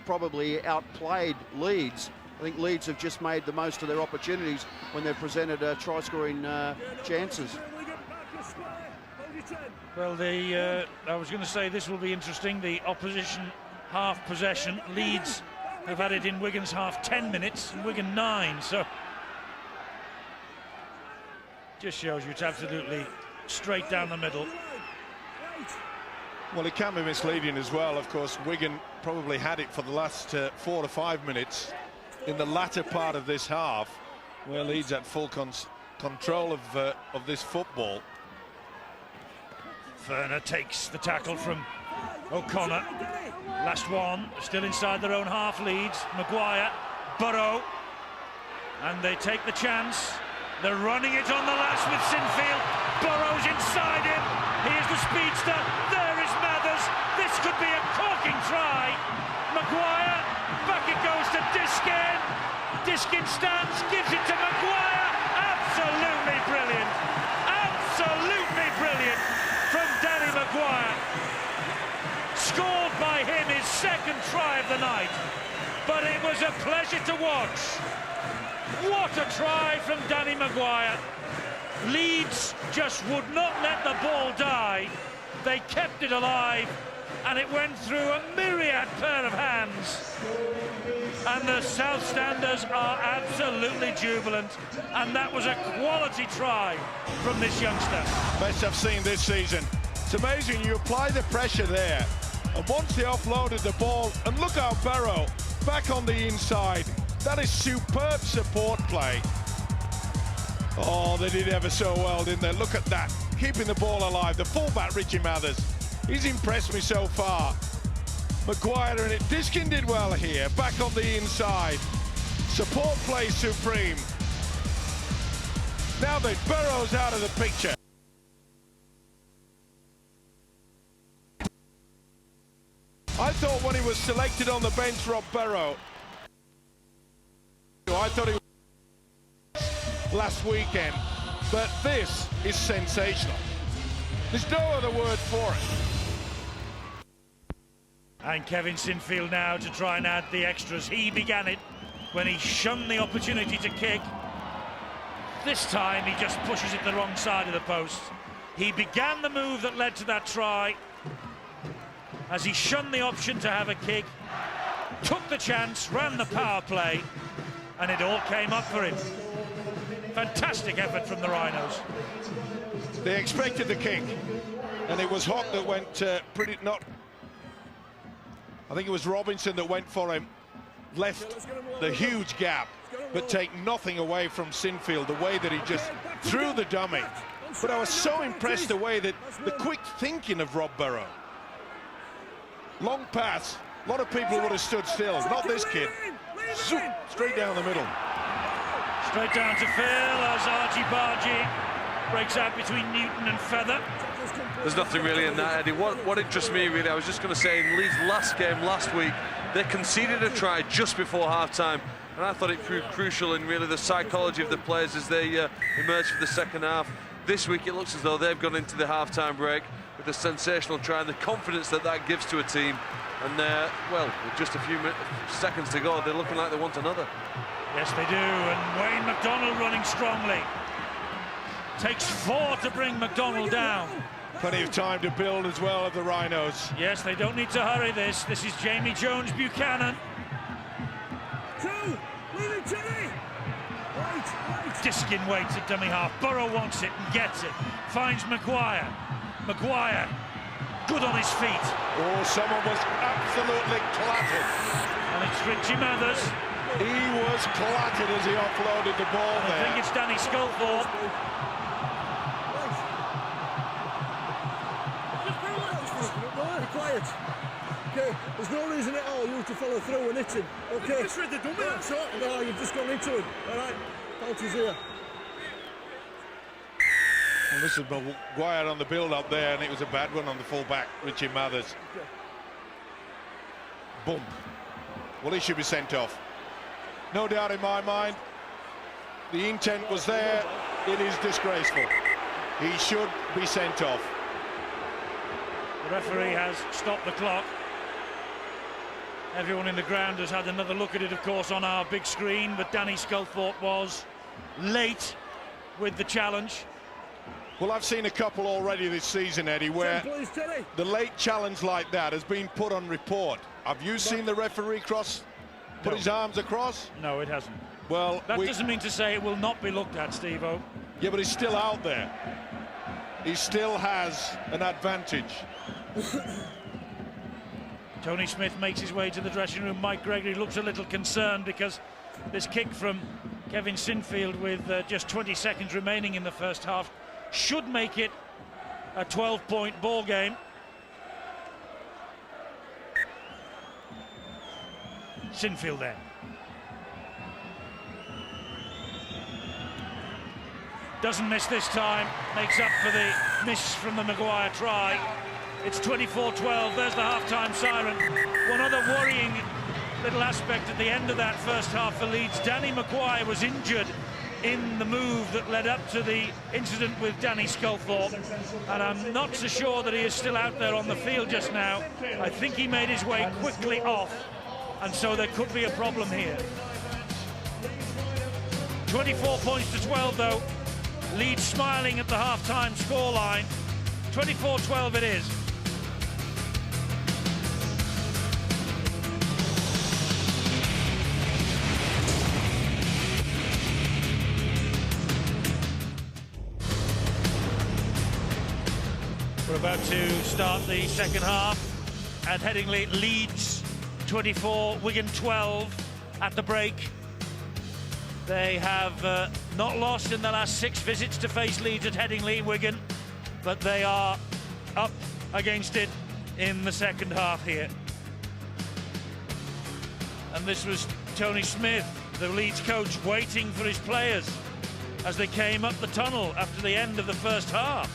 probably outplayed Leeds. I think Leeds have just made the most of their opportunities when they've presented try-scoring chances. Well, I was going to say this will be interesting. The opposition half possession. Leeds have had it in Wigan's half 10 minutes, and Wigan 9. So just shows you it's absolutely straight down the middle. Well, it can be misleading as well. Of course, Wigan probably had it for the last 4 to 5 minutes in the latter part of this half, where Leeds had full control of this football. Ferner takes the tackle from O'Connor. Last one, still inside their own half. Leeds, McGuire, Burrow, and they take the chance. They're running it on the last with Sinfield. Burrow's inside him. Here's the speedster. There is Mathers. This could be a corking try. McGuire, back it goes to Diskin. Diskin stands, gives it to McGuire. Absolutely brilliant. Absolutely brilliant from Danny McGuire. Scored by him, his second try of the night. But it was a pleasure to watch. What a try from Danny McGuire. Leeds just would not let the ball die. They kept it alive, and it went through a myriad pair of hands. And the South Standers are absolutely jubilant, and that was a quality try from this youngster. Best I've seen this season. It's amazing, you apply the pressure there, and once they offloaded the ball, and look how Barrow back on the inside. That is superb support play. Oh, they did ever so well, didn't they? Look at that, keeping the ball alive. The fullback, Richie Mathers, he's impressed me so far. McGuire and it. Diskin did well here, back on the inside. Support play supreme. Now that Barrow's out of the picture. I thought when he was selected on the bench, Rob Barrow, I thought he was last weekend, but this is sensational. There's no other word for it. And Kevin Sinfield now to try and add the extras. He began it when he shunned the opportunity to kick. This time he just pushes it the wrong side of the post. He began the move that led to that try as he shunned the option to have a kick, took the chance, ran the power play, and it all came up for him. Fantastic effort from the Rhinos. They expected the kick, and it was Hock that went I think it was Robinson that went for him, left the huge gap, but take nothing away from Sinfield, the way that he just threw the dummy. But I was so impressed the way that the quick thinking of Rob Barrow. Long pass, a lot of people would have stood still, not this kid. Zoop, straight down the middle. Straight down to Phil as Archie Bargy breaks out between Newton and Feather. There's nothing really in that, Eddie. What interests me really, I was just going to say, in Leeds' last game last week, they conceded a try just before half-time, and I thought it proved crucial in really the psychology of the players as they emerged for the second half. This week it looks as though they've gone into the half-time break with a sensational try and the confidence that that gives to a team. And well, with just a few seconds to go, they're looking like they want another. Yes, they do, and Wayne McDonald running strongly. Takes 4 to bring McDonald down. Plenty of time to build as well of the Rhinos. Yes, they don't need to hurry this. This is Jamie Jones-Buchanan. Diskin waits at dummy half. Burrow wants it and gets it. Finds McGuire. McGuire, good on his feet. Oh, someone was absolutely clattered. And it's Richie Mathers. He was clattered as he offloaded the ball and there. I think it's Danny Sculthorpe. Quiet. Okay, there's no reason at all you to follow through and hit him. Okay. You just read the dummy, that's all. No, you've just gone into him. All right, penalty's here. Well, this is McGuire on the build-up there, and it was a bad one on the full-back, Richie Mathers. Okay. Boom. Well, he should be sent off. No doubt in my mind, the intent was there. It is disgraceful. He should be sent off. The referee has stopped the clock. Everyone in the ground has had another look at it, of course, on our big screen, but Danny Sculthorpe was late with the challenge. Well, I've seen a couple already this season, Eddie, where the late challenge like that has been put on report. Have you seen the referee put his arms across? No, it hasn't. Well, that doesn't mean to say it will not be looked at, Steve-O. Yeah, but he's still out there. He still has an advantage. Tony Smith makes his way to the dressing room. Mike Gregory looks a little concerned because this kick from Kevin Sinfield with just 20 seconds remaining in the first half should make it a 12-point ball game. Sinfield then. Doesn't miss this time, makes up for the miss from the McGuire try. It's 24-12, there's the half-time siren. One other worrying little aspect at the end of that first half for Leeds, Danny McGuire was injured in the move that led up to the incident with Danny Sculthorpe, and I'm not so sure that he is still out there on the field just now. I think he made his way quickly off, and so there could be a problem here. 24 points to 12 though. Leeds smiling at the half-time scoreline. 24-12 it is. We're about to start the second half at Headingley. Leeds 24, Wigan 12 at the break. They have not lost in the last 6 visits to face Leeds at Headingley, Wigan, but they are up against it in the second half here. And this was Tony Smith, the Leeds coach, waiting for his players as they came up the tunnel after the end of the first half.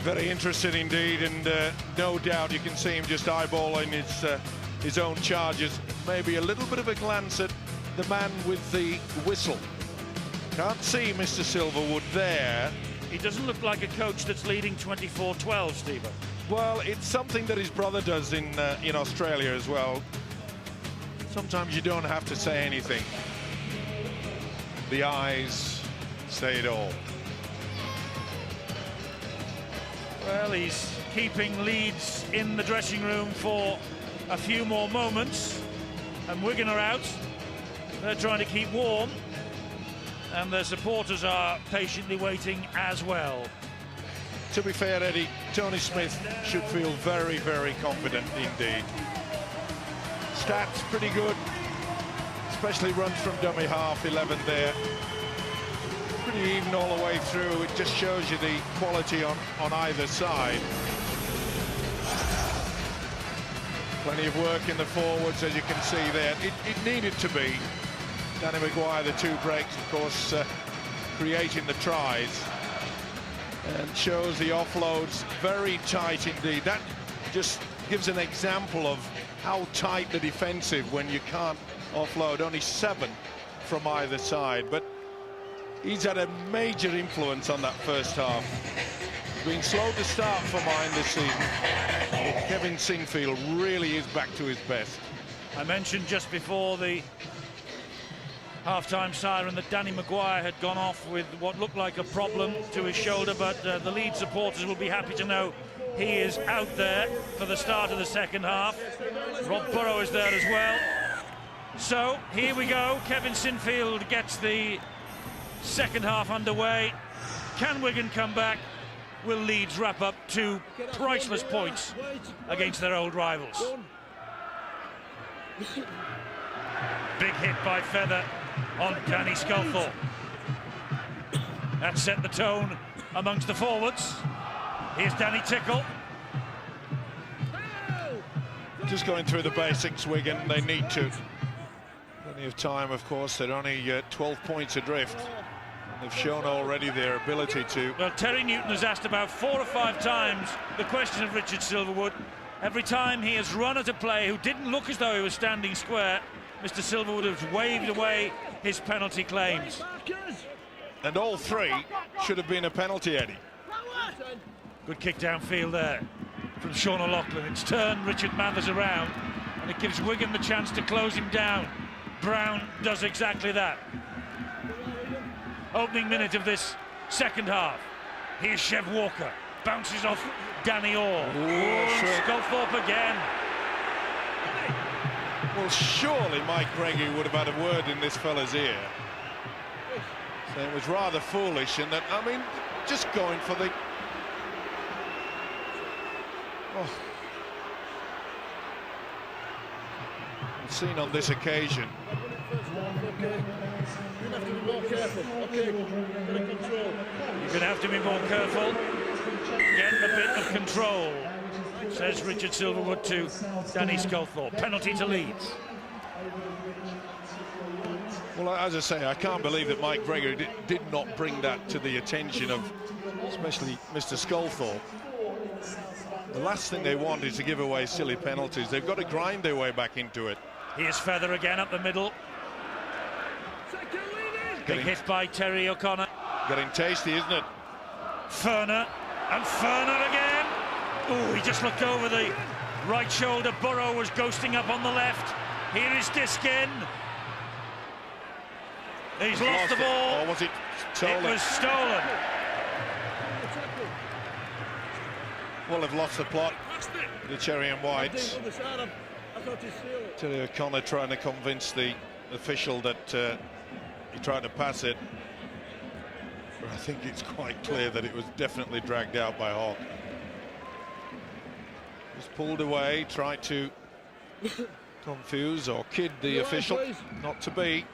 Very interested indeed, and no doubt you can see him just eyeballing his own charges. Maybe a little bit of a glance at the man with the whistle. Can't see Mr. Silverwood there. He doesn't look like a coach that's leading 24-12, Stephen. Well, it's something that his brother does in Australia as well. Sometimes you don't have to say anything. The eyes say it all. Well, he's keeping Leeds in the dressing room for a few more moments, and Wigan are out. They're trying to keep warm, and their supporters are patiently waiting as well. To be fair, Eddie, Tony Smith should feel very, very confident indeed. Stats pretty good, especially runs from dummy half, 11 there. Pretty even all the way through. It just shows you the quality on either side. Plenty of work in the forwards, as you can see there. It needed to be. Danny McGuire, the 2 breaks, of course, creating the tries. And shows the offloads very tight indeed. That just gives an example of how tight the defensive when you can't offload. Only 7 from either side. But he's had a major influence on that first half. He's been slow to start for mine this season. But Kevin Sinfield really is back to his best. I mentioned just before the half-time siren that Danny McGuire had gone off with what looked like a problem to his shoulder, but the Leeds supporters will be happy to know he is out there for the start of the second half. Rob Burrow is there as well. So here we go. Kevin Sinfield gets the second half underway. Can Wigan come back? Will Leeds wrap up 2 priceless points against their old rivals? Big hit by Feather on Danny Sculthorpe. That set the tone amongst the forwards. Here's Danny Tickle. Just going through the basics, Wigan. They need to. Plenty of time, of course. They're only 12 points adrift. They've shown already their ability to... Well, Terry Newton has asked about 4 or 5 times the question of Richard Silverwood. Every time he has run at a player who didn't look as though he was standing square, Mr. Silverwood has waved away his penalty claims. And all 3 should have been a penalty, Eddie. Good kick downfield there from Sean O'Loughlin. It's turned Richard Mathers around, and it gives Wigan the chance to close him down. Brown does exactly that. Opening minute of this second half. Here's Chev Walker. Bounces off Danny Orr. Sculthorpe again. Well, surely Mike Gregory would have had a word in this fella's ear. So it was rather foolish, and that, I mean, just going for the... Oh. Seen on this occasion. You're going to have to be more careful. Okay, bit of control. You're going to have to be more careful. Get a bit of control, says Richard Silverwood to Danny Sculthorpe. Penalty to Leeds. Well, as I say, I can't believe that Mike Gregory did not bring that to the attention of especially Mr. Sculthorpe. The last thing they want is to give away silly penalties. They've got to grind their way back into it. Here's Feather again up the middle. Big hit by Terry O'Connor. Getting tasty, isn't it? Ferner, and Ferner again. Oh, he just looked over the right shoulder. Burrow was ghosting up on the left. Here is Diskin. He's lost the ball. Or was it stolen? It was stolen. Well, they've lost the plot. The Cherry and Whites. I thought he'd steal it. Terry O'Connor trying to convince the official that he tried to pass it. But I think it's quite clear that it was definitely dragged out by Hawk. Was pulled away, tried to confuse or kid the official. Not to be.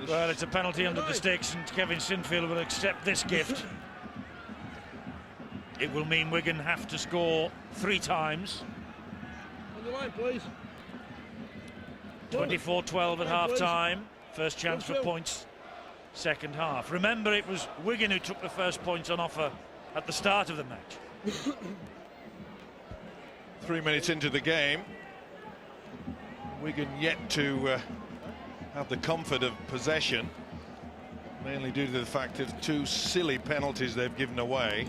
Well, it's a penalty under the sticks, and Kevin Sinfield will accept this gift. It will mean Wigan have to score 3 times. On the line, please. 24-12 at half-time. First chance for points, second half. Remember, it was Wigan who took the first points on offer at the start of the match. 3 minutes into the game. Wigan yet to have the comfort of possession, mainly due to the fact of 2 silly penalties they've given away.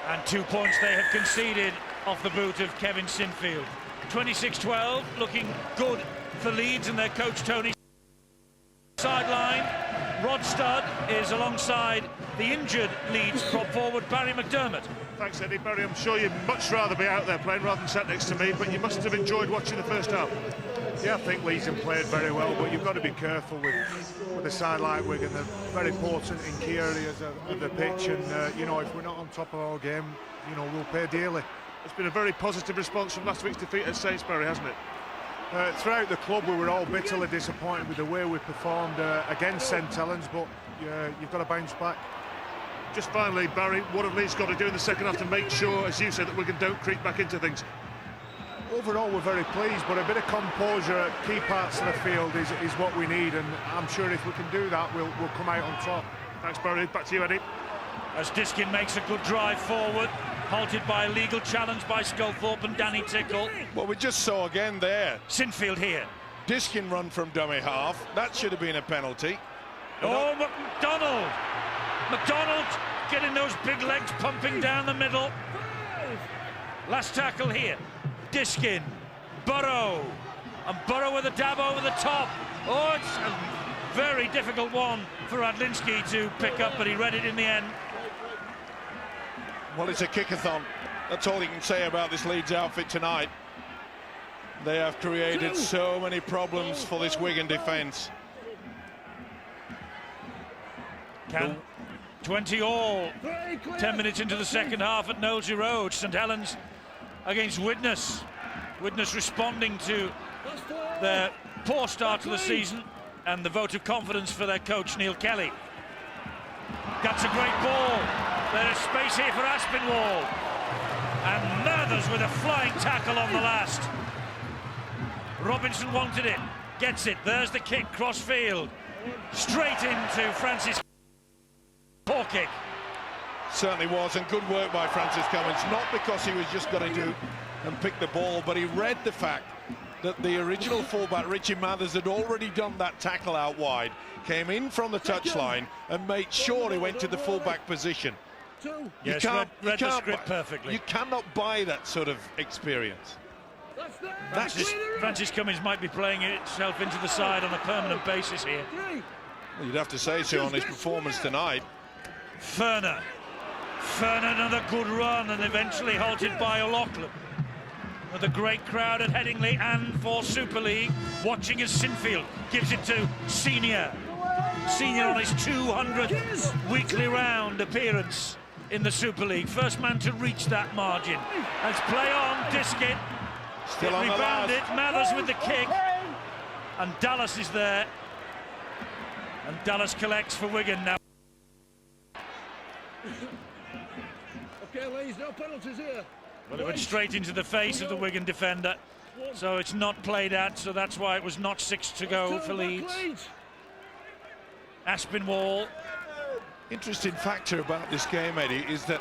And 2 points they have conceded off the boot of Kevin Sinfield. 26-12, looking good for Leeds and their coach Tony. Sideline, Rod Studd is alongside the injured Leeds prop forward Barry McDermott. Thanks, Eddie. Barry, I'm sure you'd much rather be out there playing rather than sat next to me, but you must have enjoyed watching the first half. Yeah, I think Leeds have played very well, but you've got to be careful with a side like Wigan. They're very important in key areas of the pitch, and you know, if we're not on top of our game, you know, we'll pay dearly. It's been a very positive response from last week's defeat at Sainsbury, hasn't it? Throughout the club, we were all bitterly disappointed with the way we performed against St Helens, but you've got to bounce back. Just finally, Barry, what have Leeds got to do in the second half to make sure, as you said, that Wigan don't creep back into things? Overall, we're very pleased, but a bit of composure at key parts of the field is what we need, and I'm sure if we can do that, we'll come out on top. Thanks, Barry. Back to you, Eddie. As Diskin makes a good drive forward, halted by a legal challenge by Sculthorpe and Danny Tickle. Well, we just saw again there. Sinfield here. Diskin run from dummy half. That should have been a penalty. Oh, McDonald! McDonald getting those big legs pumping down the middle. Last tackle here. Diskin, Burrow, and Burrow with a dab over the top. Oh, it's a very difficult one for Radlinski to pick up, but he read it in the end. Well, it's a kickathon. That's all you can say about this Leeds outfit tonight. They have created so many problems for this Wigan defence. 20 all, 10 minutes into the second half at Knowlesy Road. St Helens against Widnes. Widnes responding to their poor start to the season and the vote of confidence for their coach Neil Kelly. That's a great ball. There is space here for Aspinwall. And Mathers with a flying tackle on the last. Robinson wanted it, gets it. There's the kick, cross field. Straight into Francis. Poor kick. Certainly was, and good work by Francis Cummins, not because he was just going to do and pick the ball, but he read the fact that the original fullback Richie Mathers had already done that tackle out wide, came in from the touchline and made sure he went to the fullback position. Yes, read the script perfectly. You cannot buy that sort of experience. Francis Cummins might be playing itself into the side on a permanent basis here. Well, you'd have to say so on his performance tonight. Ferner, another good run, and eventually halted by O'Loughlin. With a great crowd at Headingley and for Super League, watching as Sinfield gives it to Senior. Senior on his 200th weekly round appearance in the Super League. First man to reach that margin. Let's play on, Diskin. Still on the rebounded, Mathers with the kick. And Dallas is there. And Dallas collects for Wigan now. Okay, ladies, no penalties here. Well, it went straight into the face of the Wigan defender. So it's not played at, so that's why it was not 6 to go for Leeds. Aspinwall. Interesting factor about this game, Eddie, is that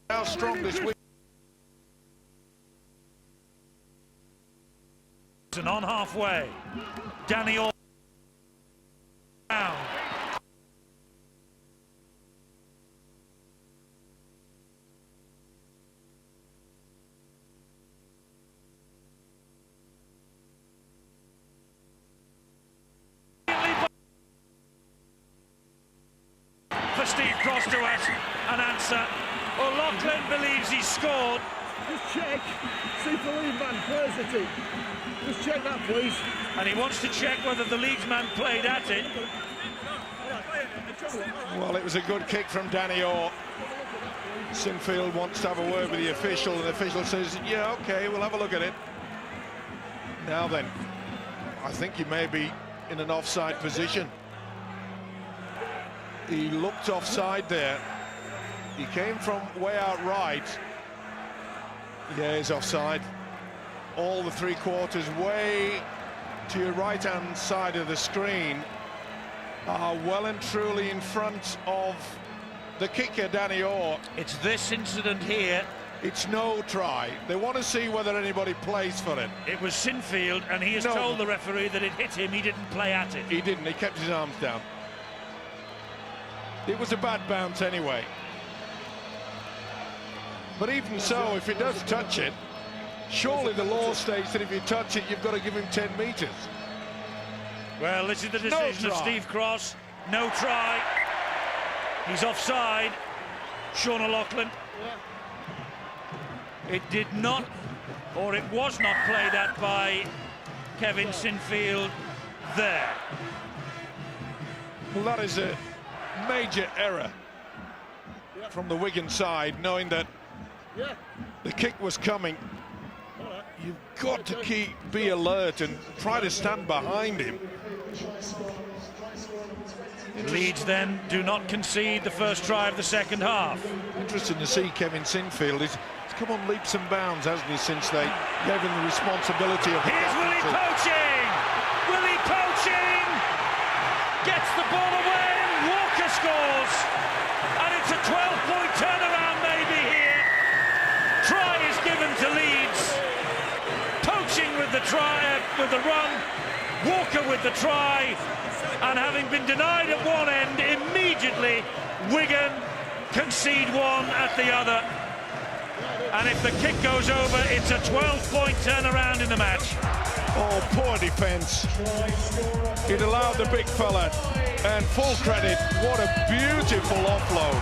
how strong this week. And on halfway, Danny Orr down. Steve Cross to an answer. O'Loughlin believes he's scored. Just check. See if the lead man plays the team. Just check that, please. And he wants to check whether the Leeds man played at it. Well, it was a good kick from Danny Orr. Sinfield wants to have a word with the official, and the official says, yeah, OK, we'll have a look at it. Now then, I think he may be in an offside position. He looked offside there. He came from way out right. Yeah, he's offside. All the three quarters way to your right-hand side of the screen are well and truly in front of the kicker, Danny Orr. It's this incident here. It's no try. They want to see whether anybody plays for it. It was Sinfield, and he has told the referee that it hit him. He didn't play at it. He didn't. He kept his arms down. It was a bad bounce anyway. But even so, if he does touch it, surely the law states that if you touch it, you've got to give him 10 metres. Well, this is the decision of Steve Cross. No try. He's offside. Sean O'Loughlin. It did not, or it was not played at by Kevin Sinfield there. Well, that is a major error from the Wigan side, knowing that the kick was coming. You've got to be alert and try to stand behind him. Leeds then do not concede the first try of the second half. Interesting to see Kevin Sinfield. He's come on leaps and bounds, hasn't he, since they gave him the responsibility of the Here's Willie poaching! Willie poaching! Gets the ball away and Walker scores! And it's a 12-point turnaround maybe here. Try is given to Leeds. Poaching with the try, with the run. Walker with the try. And having been denied at one end, immediately Wigan concede one at the other. And if the kick goes over, it's a 12-point turnaround in the match. Oh, poor defence. It allowed the big fella, and full credit, what a beautiful offload.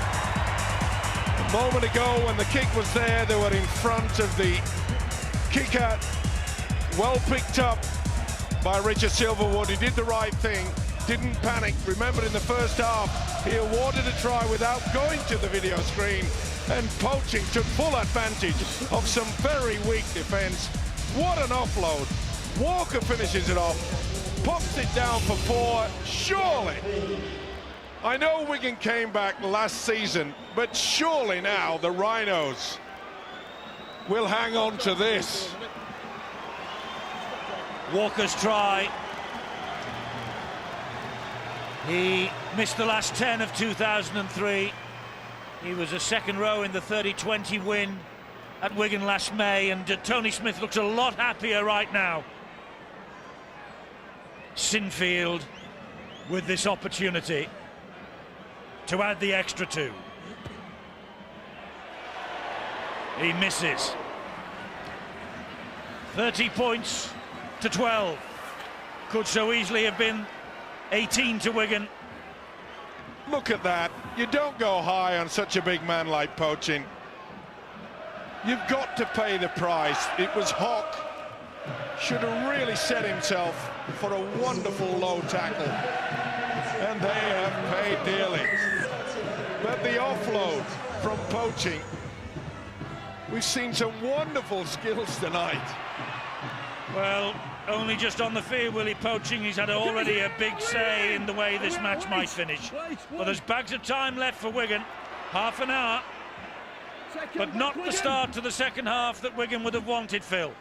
A moment ago, when the kick was there, they were in front of the kicker. Well picked up by Richard Silverwood. He did the right thing, didn't panic. Remember, in the first half, he awarded a try without going to the video screen, and poaching took full advantage of some very weak defence. What an offload. Walker finishes it off, pops it down for four. Surely, I know Wigan came back last season, but surely now the Rhinos will hang on to this. Walker's try. He missed the last 10 of 2003. He was a second row in the 30-20 win at Wigan last May, and Tony Smith looks a lot happier right now. Sinfield with this opportunity to add the extra two. He misses. 30 points to 12. Could so easily have been 18 to Wigan. Look at that. You don't go high on such a big man like poaching. You've got to pay the price. It was Hock. Should have really set himself for a wonderful low tackle. And they have paid dearly. But the offload from poaching. We've seen some wonderful skills tonight. Well, only just on the field, Willie Poaching. He's had already a big say in the way this match might finish. But there's bags of time left for Wigan. Half an hour. But not the start to the second half that Wigan would have wanted, Phil.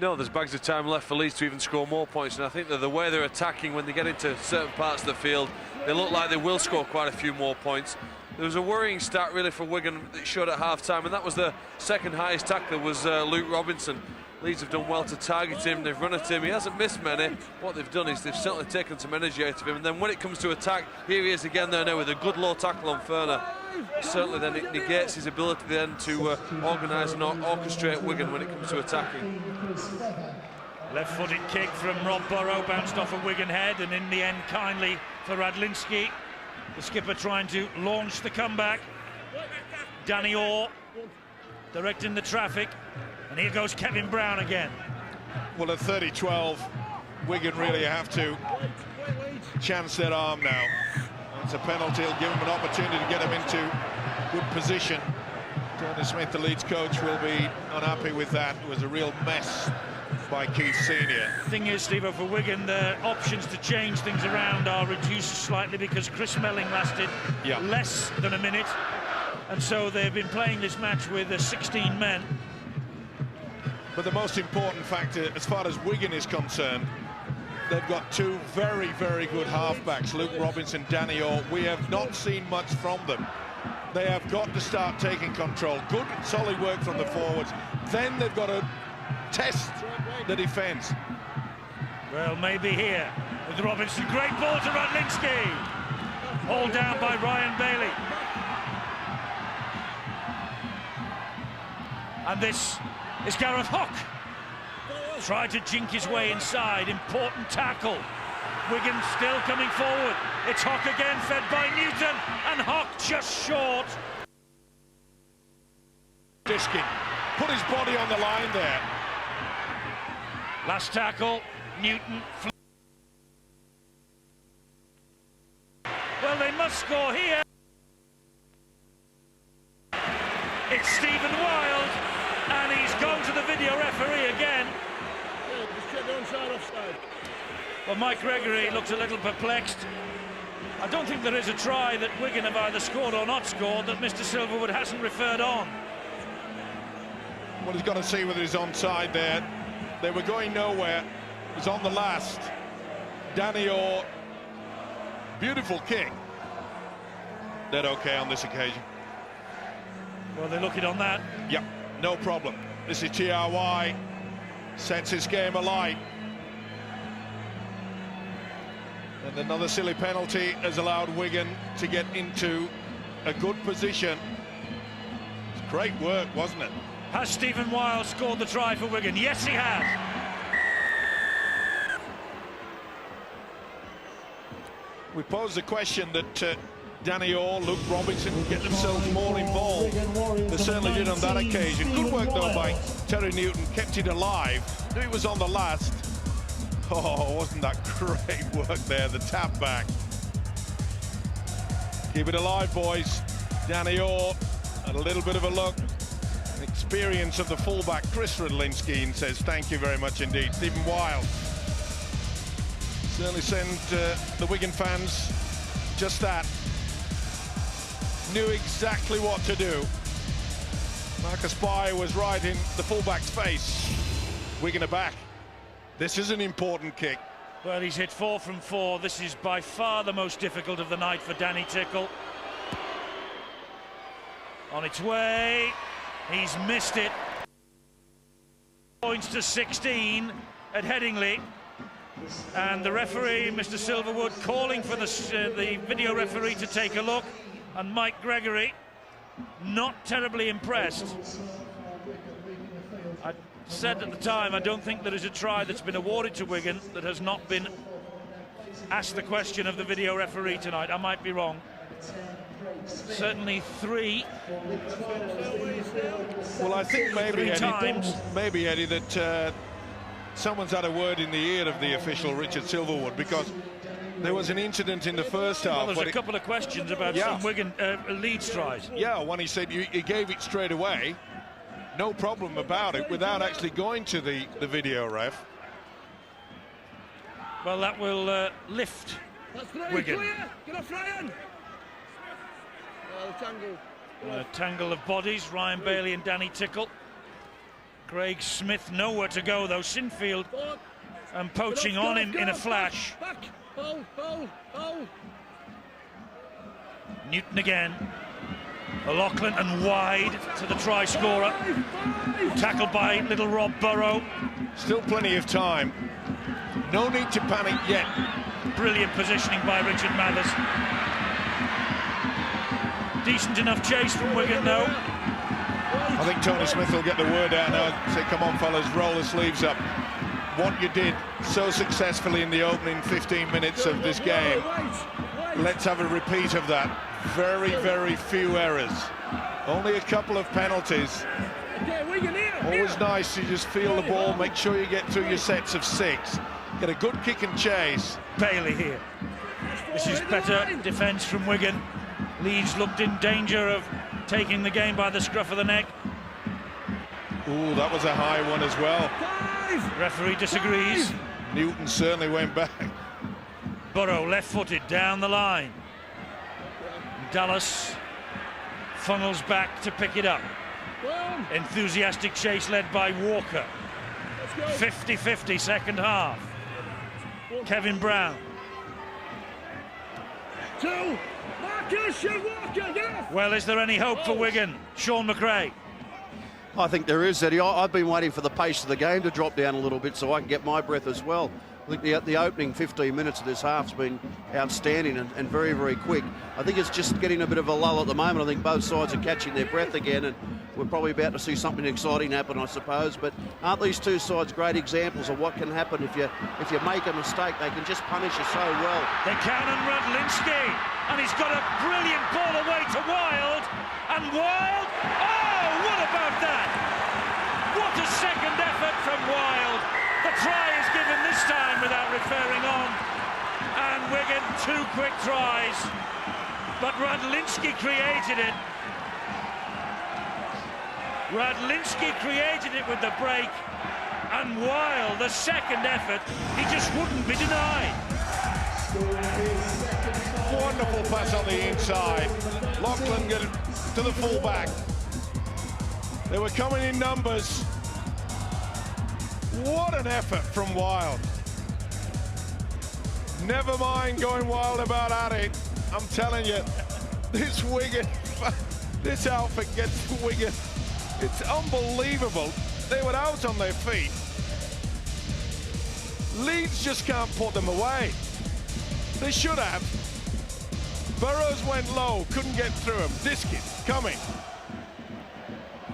No, there's bags of time left for Leeds to even score more points, and I think that the way they're attacking when they get into certain parts of the field, they look like they will score quite a few more points. There was a worrying start really for Wigan that showed at half-time, and that was the second highest tackler was Luke Robinson. Leeds have done well to target him, they've run at him, he hasn't missed many. What they've done is they've certainly taken some energy out of him, and then when it comes to attack, here he is again there now with a good low tackle on Ferner. Certainly then it negates his ability then to organise and orchestrate Wigan when it comes to attacking. Left-footed kick from Rob Burrow, bounced off a Wigan head, and in the end kindly for Radlinski. The skipper trying to launch the comeback. Danny Orr directing the traffic. And here goes Kevin Brown again. Well, at 30-12, Wigan really have to chance their arm now. It's a penalty. It'll give them an opportunity to get them into good position. Tony Smith, the Leeds coach, will be unhappy with that. It was a real mess by Keith Senior. Thing is, Steve, for Wigan, their options to change things around are reduced slightly because Chris Melling lasted less than a minute, and so they've been playing this match with 16 men. But the most important factor, as far as Wigan is concerned, they've got two very, very good halfbacks, Luke Robinson, Danny Orr. We have not seen much from them. They have got to start taking control. Good, solid work from the forwards. Then they've got to test the defence. Well, maybe here with Robinson. Great ball to Radlinski. Hauled down by Ryan Bailey. And this is Gareth Hock. Tried to jink his way inside. Important tackle. Wigan still coming forward. It's Hock again, fed by Newton, and Hock just short. Diskin put his body on the line there. Last tackle, Newton. Well, they must score here. It's Stephen Wild, and he's gone to the video referee again. Well, Mike Gregory looks a little perplexed. I don't think there is a try that Wigan have either scored or not scored that Mr. Silverwood hasn't referred on. Well, he's got to see whether he's onside there. They were going nowhere. It was on the last. Danny Orr, beautiful kick. They're okay on this occasion. Well, they look it on that. Yep, no problem. This is TRY. Sets his game alight. And another silly penalty has allowed Wigan to get into a good position. It's great work, wasn't it? Has Stephen Wild scored the try for Wigan? Yes, he has. We posed the question that Danny Orr, Luke Robinson get themselves more involved. They certainly did on that occasion. Good work, though, by Terry Newton. Kept it alive. Knew it was on the last. Oh, wasn't that great work there, the tap back. Keep it alive, boys. Danny Orr had a little bit of a look. Experience of the fullback, Chris Radlinski, says thank you very much indeed. Stephen Wild. Certainly send the Wigan fans just that. Knew exactly what to do. Marcus Spy was right in the fullback's face. Wigan are back. This is an important kick. Well, he's hit 4 from 4. This is by far the most difficult of the night for Danny Tickle. On its way. He's missed it. Points to 16 at Headingley. And the referee, Mr. Silverwood, calling for the video referee to take a look. And Mike Gregory, not terribly impressed. I said at the time, I don't think there is a try that's been awarded to Wigan that has not been asked the question of the video referee tonight. I might be wrong. Certainly 3. Well, I think maybe, Eddie, that someone's had a word in the ear of the official, Richard Silverwood, because there was an incident in the first half. Well, there's a couple of questions about some Wigan Leeds tries. Yeah, when he said he gave it straight away, no problem about it, without actually going to the video ref. Well, that will lift Wigan. A tangle of bodies, Ryan Bailey and Danny Tickle. Craig Smith nowhere to go, though. Sinfield and poaching on him in a flash. Newton again. O'Loughlin and wide to the try scorer. Tackled by little Rob Burrow. Still plenty of time. No need to panic yet. Brilliant positioning by Richard Mathers. Decent enough chase from Wigan, though. I think Tony Smith will get the word out now. Say, come on, fellas, roll the sleeves up. What you did so successfully in the opening 15 minutes of this game, Let's have a repeat of that. Very, very few errors. Only a couple of penalties. Always nice to just feel the ball, make sure you get through your sets of 6. Get a good kick and chase. Bailey here. This is better defence from Wigan. Leeds looked in danger of taking the game by the scruff of the neck. Ooh, that was a high one as well. Referee disagrees. Newton certainly went back. Burrow left-footed down the line. Dallas funnels back to pick it up. Enthusiastic chase led by Walker. 50-50 second half. Kevin Brown. Well, is there any hope for Wigan? Sean McRae. I think there is, Eddie. I've been waiting for the pace of the game to drop down a little bit so I can get my breath as well. I think the opening 15 minutes of this half's been outstanding and very, very quick. I think it's just getting a bit of a lull at the moment. I think both sides are catching their breath again, and we're probably about to see something exciting happen, I suppose. But aren't these two sides great examples of what can happen if you make a mistake? They can just punish you so well. They can, and Radlinski, and he's got a brilliant ball away to Wild, and Wild. Oh, what about that? What a second effort from Wild. The try is given this time without referring on, and Wigan 2 quick tries, but Radlinski created it. Radlinski created it with the break, and Wild, the second effort, he just wouldn't be denied. Wonderful pass on the inside. Lachlan get it to the fullback. They were coming in numbers. What an effort from Wild. Never mind going wild about Addy. I'm telling you, this Wigan, this outfit gets Wigan. It's unbelievable. They were out on their feet. Leeds just can't put them away. They should have. Burrows went low, couldn't get through him. Diskin coming.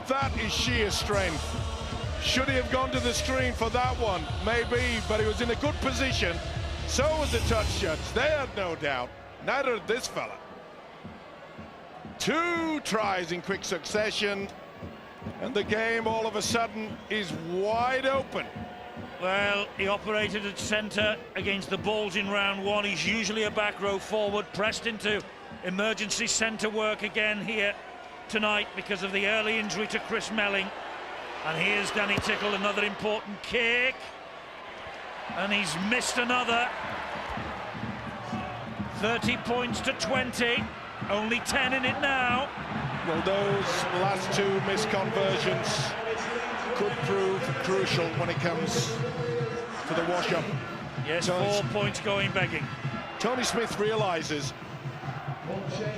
That is sheer strength. Should he have gone to the screen for that one? Maybe, but he was in a good position. So was the touch judge. They had no doubt. Neither did this fella. 2 tries in quick succession, and the game all of a sudden is wide open. Well, he operated at centre against the balls in round 1. He's usually a back row forward, pressed into emergency centre work again here tonight because of the early injury to Chris Melling. And here's Danny Tickle, another important kick. And he's missed another. 30 points to 20. Only 10 in it now. Well, those last 2 missed conversions could prove crucial when it comes to the wash-up. Yes, 4 points going begging. Tony Smith realises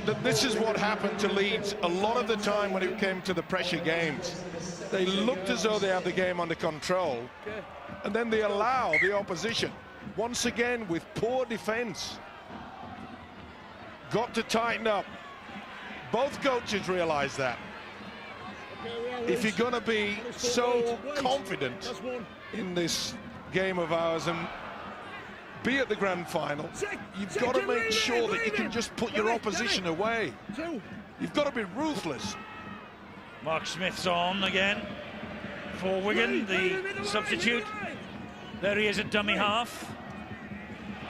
that this is what happened to Leeds a lot of the time when it came to the pressure games. They looked as though they had the game under control, and then they allow the opposition, once again with poor defence. Got to tighten up. Both coaches realise that. If you're going to be so confident in this game of ours and be at the grand final, you've got to make sure that you can just put your opposition away. You've got to be ruthless. Mark Smith's on again for Wigan, the substitute. There he is at dummy half.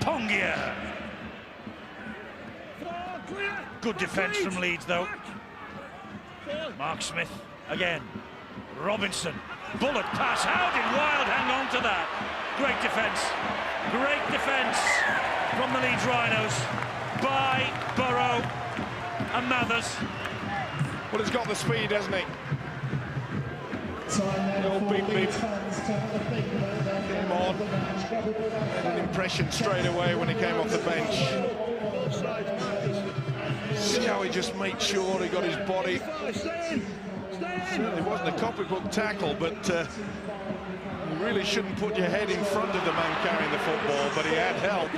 Pongia. Good defence from Leeds, though. Mark Smith again. Robinson. Bullet pass. How did Wild hang on to that? Great defence. Great defence from the Leeds Rhinos by Burrow and Mathers. Well, he's got the speed, hasn't he? No beep beep. Came on. Made an impression straight away when he came off the bench. See how he just made sure he got his body. Certainly wasn't a copybook tackle, but you really shouldn't put your head in front of the man carrying the football, but he had help.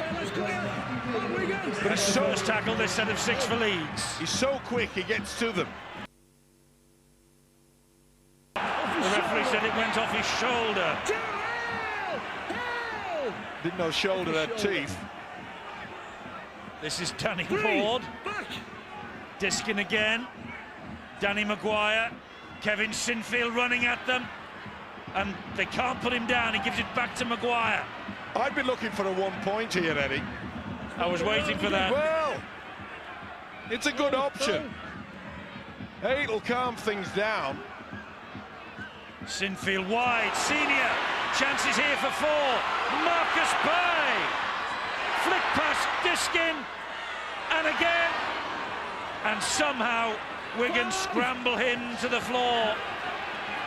But His first tackle this set of 6 for Leeds. He's so quick, he gets to them. The referee said it went off his shoulder. Didn't know shoulder had teeth. This is Danny Ward. Diskin again. Danny McGuire. Kevin Sinfield running at them. And they can't put him down. He gives it back to McGuire. I'd be looking for a 1 point here, Eddie. I was waiting for that. Well, it's a good option. Hey, it'll calm things down. Sinfield wide. Senior. Chances here for 4. Marcus Bay. Flick past Diskin. And again. And somehow Wigan scramble him to the floor.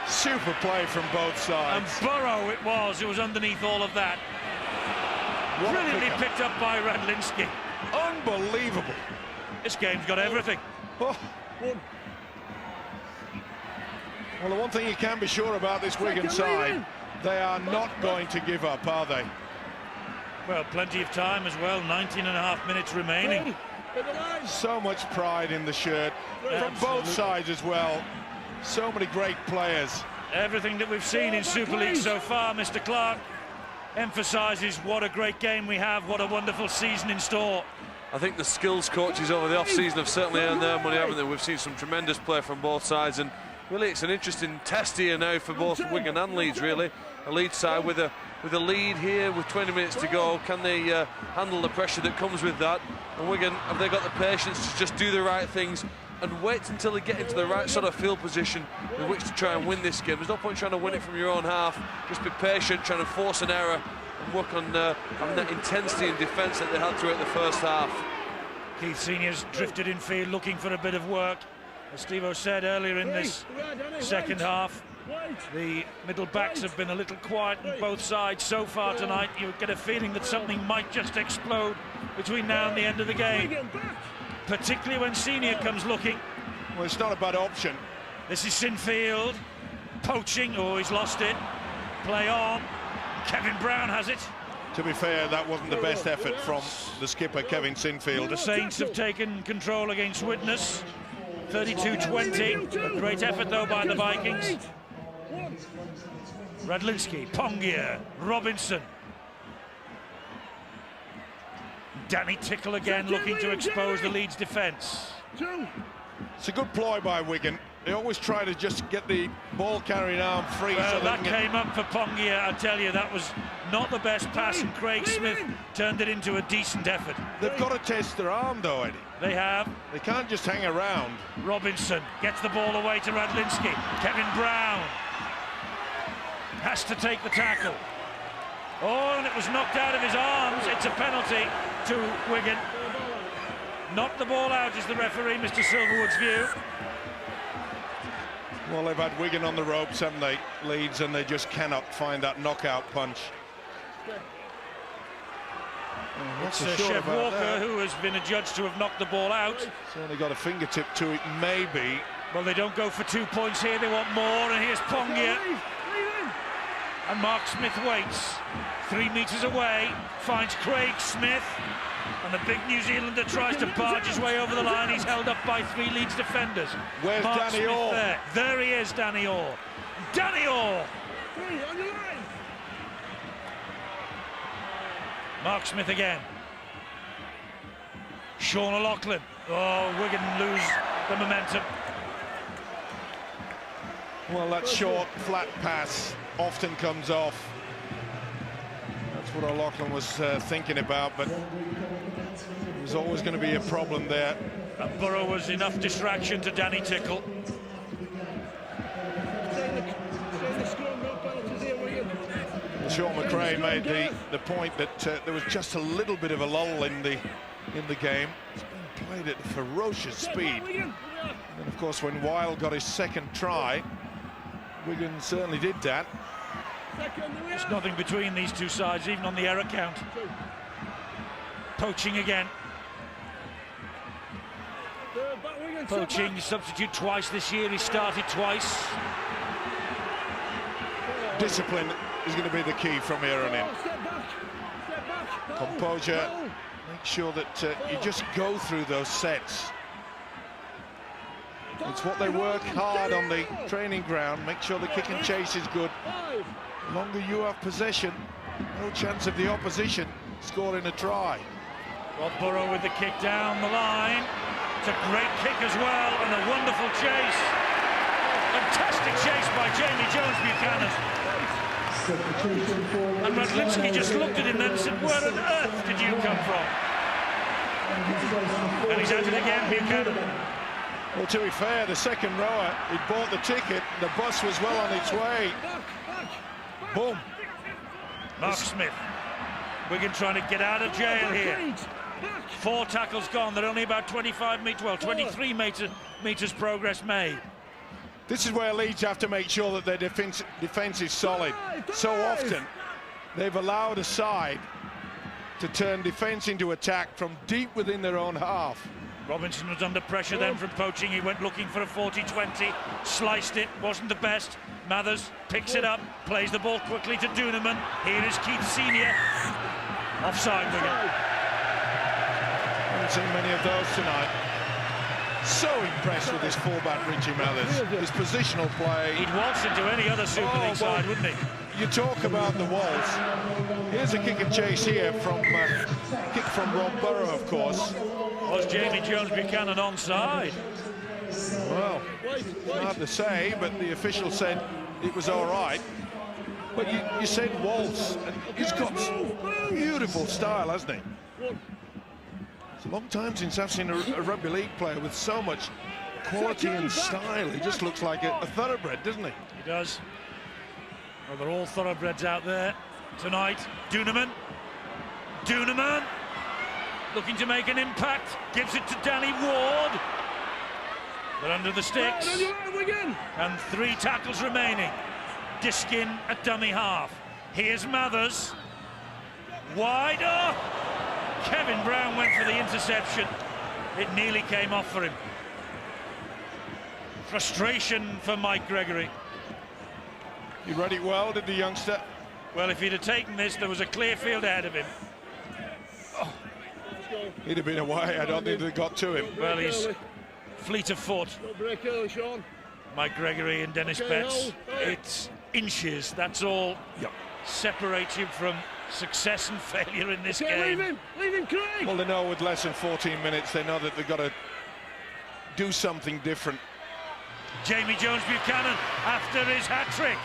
Super play from both sides. And Burrow it was underneath all of that. Brilliantly picked up by Radlinski. Unbelievable. This game's got everything. Oh. Well, the one thing you can be sure about this Wigan side, they are not going to give up, are they? Well, plenty of time as well, 19.5 minutes remaining. So much pride in the shirt from both sides as well. So many great players. Everything that we've seen in Super League so far, Mr. Clark, emphasises what a great game we have, what a wonderful season in store. I think the skills coaches over the off-season have certainly earned their money, haven't they? We've seen some tremendous play from both sides, and really it's an interesting test here now for both Wigan and Leeds, really. A Leeds side with a lead here with 20 minutes to go. Can they handle the pressure that comes with that? And Wigan, have they got the patience to just do the right things and wait until they get into the right sort of field position in which to try and win this game? There's no point trying to win it from your own half. Just be patient, trying to force an error and work on having that intensity and defence that they had throughout the first half. Keith Senior's drifted in field looking for a bit of work. As Steve-O said earlier in this second half, the middle backs have been a little quiet on both sides so far tonight. You get a feeling that something might just explode between now and the end of the game, particularly when Senior comes looking. Well, it's not a bad option. This is Sinfield poaching. Oh, he's lost it. Play on. Kevin Brown has it. To be fair, that wasn't the best effort from the skipper, Kevin Sinfield. The Saints have taken control against Widnes. 32-20. A great effort, though, by the Vikings. Radlinski, Pongia, Robinson. Danny Tickle again looking to expose the Leeds defence. It's a good ploy by Wigan. They always try to just get the ball-carrying arm free. Well, so that came up for Pongia, I tell you. That was not the best pass, and Craig Smith turned it into a decent effort. They've got to test their arm, though, Eddie. They have. They can't just hang around. Robinson gets the ball away to Radlinski. Kevin Brown has to take the tackle. Oh, and it was knocked out of his arms. It's a penalty to Wigan. Knocked the ball out is the referee, Mr. Silverwood's view. Well, they've had Wigan on the ropes, haven't they, Leeds, and they just cannot find that knockout punch. It's Chev Walker who has been adjudged to have knocked the ball out. It's only got a fingertip to it, maybe. Well, they don't go for 2 points here, they want more, and here's Pongia. And Mark Smith waits. 3 metres away, finds Craig Smith. And the big New Zealander tries to barge his way over the line. He's held up by 3 Leeds defenders. Where's Mark Danny Smith Orr? There he is, Danny Orr. Danny Orr! Mark Smith again. Sean O'Loughlin. Oh, Wigan lose the momentum. Well, that short, flat pass often comes off. That's what O'Loughlin was thinking about, but there's always going to be a problem there. And Burrow was enough distraction to Danny Tickle. Sean McRae made the point that there was just a little bit of a lull in the game. It's been played at ferocious speed. And of course, when Weil got his second try, Wigan certainly did that. There's nothing between these two sides, even on the error count. Poaching again. Poaching, substitute twice this year. He started twice. Discipline is going to be the key from here on in. Composure, make sure that you just go through those sets. It's what they work hard on the training ground. Make sure the kick and chase is good. The longer you have possession, no chance of the opposition scoring a try. Rothborough with the kick down the line. It's a great kick as well, and a wonderful chase. Fantastic chase by Jamie Jones-Buchanan. And Radlinski just looked at him then and said, where on earth did you come from? And he's at it again, Buchanan. Well, to be fair, the second rower, he'd bought the ticket, the bus was well on its way. Boom. Mark Smith. Wigan trying to get out of jail here. 4 tackles gone. They're only about 25 metres, well, 23 metres progress made. This is where Leeds have to make sure that their defence is solid. So often, they've allowed a side to turn defence into attack from deep within their own half. Robinson was under pressure then from poaching. He went looking for a 40-20, sliced it, wasn't the best. Mathers picks it up, plays the ball quickly to Duneman. Here is Keith Senior. Offside, Wigan. Haven't seen many of those tonight. So impressed with his fullback, Richie Mathers. His positional play. He'd waltz into any other Super League side, wouldn't he? You talk about the waltz. Here's a kick and chase here from kick from Rothborough, of course. Was Jamie Jones-Buchanan onside? Well, hard to say, but the official said it was all right. But you said waltz, and he's got beautiful style, hasn't he? It's a long time since I've seen a rugby league player with so much quality and style. He just looks like a thoroughbred, doesn't he? He does. Well, they're all thoroughbreds out there tonight. Duneman. Looking to make an impact. Gives it to Danny Ward. They're under the sticks. And 3 tackles remaining. Diskin at dummy half. Here's Mathers. Wide. Oh! Kevin Brown went for the interception. It nearly came off for him. Frustration for Mike Gregory. He read it well, did the youngster? Well, if he'd have taken this, there was a clear field ahead of him. Oh. He'd have been away. I don't think they got to him. Well, he's fleet of foot. Mike Gregory and Dennis Betts. It's inches, that's all. Yep. Separates you from success and failure in this game. Leave him, Craig. Well, they know with less than 14 minutes, they know that they've got to do something different. Jamie Jones-Buchanan after his hat-trick.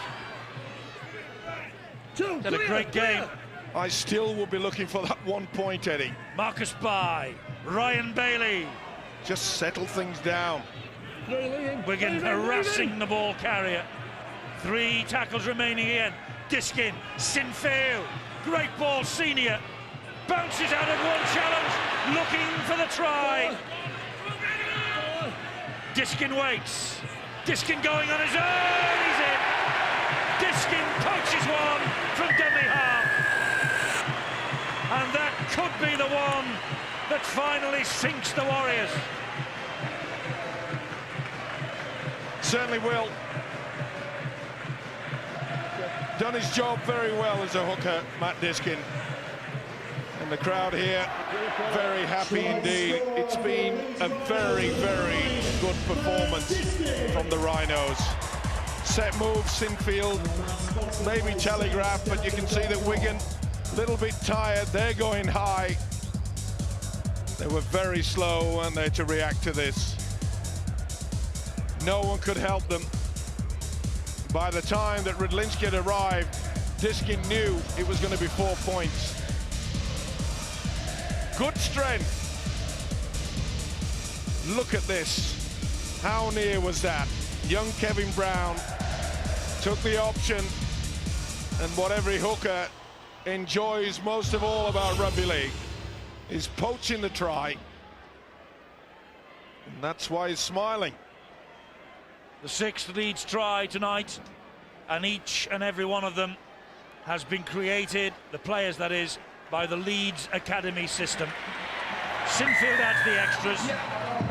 Had a great game. I still will be looking for that 1 point, Eddie. Marcus Bye, Ryan Bailey. Just settle things down. Wigan harassing the ball carrier. 3 tackles remaining again. Diskin, Sinfield, great ball, Senior. Bounces out of one challenge, looking for the try. Diskin waits. Diskin going on his own, he's in. Diskin poaches one from dummy half. And that could be the one that finally sinks the Warriors. Certainly will. Done his job very well as a hooker, Matt Diskin. And the crowd here, very happy indeed. It's been a very, very good performance from the Rhinos. Set move, Sinfield, maybe telegraph, but you can see that Wigan, a little bit tired. They're going high. They were very slow, weren't they, to react to this. No one could help them. By the time that Radlinski had arrived, Diskin knew it was going to be 4 points. Good strength. Look at this. How near was that? Young Kevin Brown took the option, and what every hooker enjoys most of all about rugby league is poaching the try. And that's why he's smiling. The 6th Leeds try tonight, and each and every one of them has been created, the players that is, by the Leeds Academy system. Sinfield adds the extras.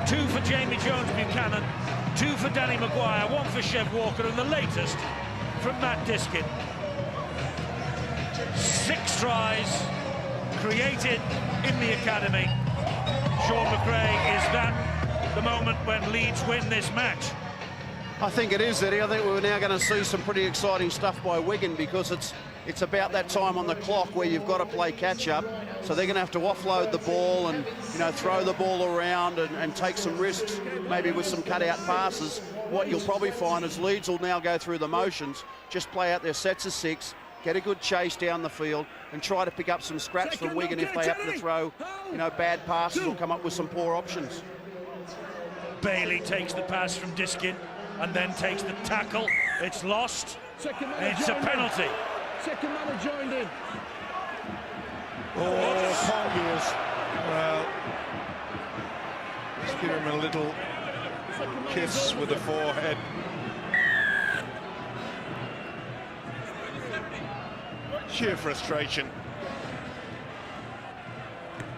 2 for Jamie Jones-Buchanan, 2 for Danny McGuire, 1 for Chev Walker, and the latest from Matt Diskin. 6 tries created in the academy. Sean McRae, is that the moment when Leeds win this match? I think it is, Eddie. I think we're now going to see some pretty exciting stuff by Wigan, because it's about that time on the clock where you've got to play catch-up. So they're going to have to offload the ball and, you know, throw the ball around and take some risks, maybe with some cut-out passes. What you'll probably find is Leeds will now go through the motions, just play out their sets of 6, get a good chase down the field and try to pick up some scraps from Wigan if they happen to throw, you know, bad passes or come up with some poor options. Bailey takes the pass from Diskin and then takes the tackle. It's lost. It's a penalty. Second man joined in. Oh, Pongius. Well, just give him a little kiss with the forehead. Sheer frustration.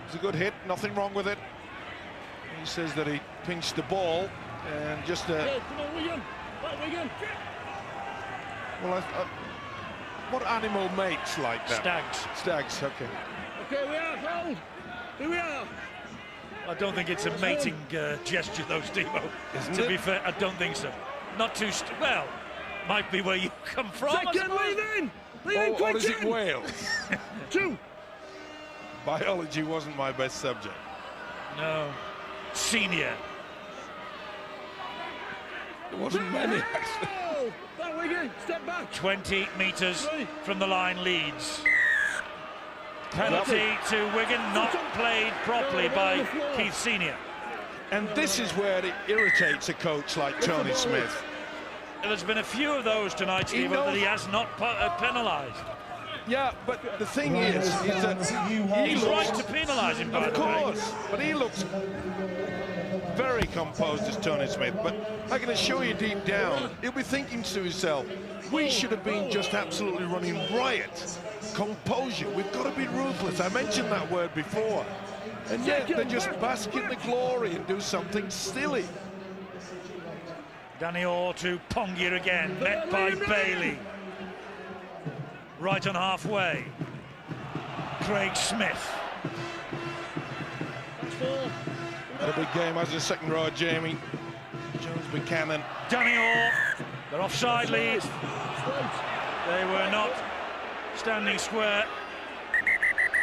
It's a good hit, nothing wrong with it. He says that he pinched the ball and just Come on, Wigan. Right, Wigan. well, what animal mates like that? Stags. Stags, okay. Okay, we are, hold. Here we are. I don't think it's a mating gesture, though, Steve-O. Isn't to it? be fair, I don't think so. Not too... well, might be where you come from, I Second, suppose. leave in. Leave in, Or quick, is it Tim. Wales? 2. Biology wasn't my best subject. No. Senior. There wasn't many, actually. Oh, that Wigan, step back. 20 metres from the line, Leeds. Penalty to Wigan, not played properly by Keith Senior. And this is where it irritates a coach like Tony Smith. There's been a few of those tonight, Steve, that he has not penalised. Yeah, but the thing is that he He's looks, right to penalise him, by of the way. course, but he looks very composed as Tony Smith. But I can assure you, deep down, he'll be thinking to himself, we should have been just absolutely running riot. Composure, we've got to be ruthless. I mentioned that word before. And yet they just bask in the glory and do something silly. Danny Orr to Pongier again, met by Bailey. Right on halfway. Craig Smith. Had a big game as a second row, Jamie. Jones-Buchanan. Danny Orr. They're offside, Leeds. They were not standing square.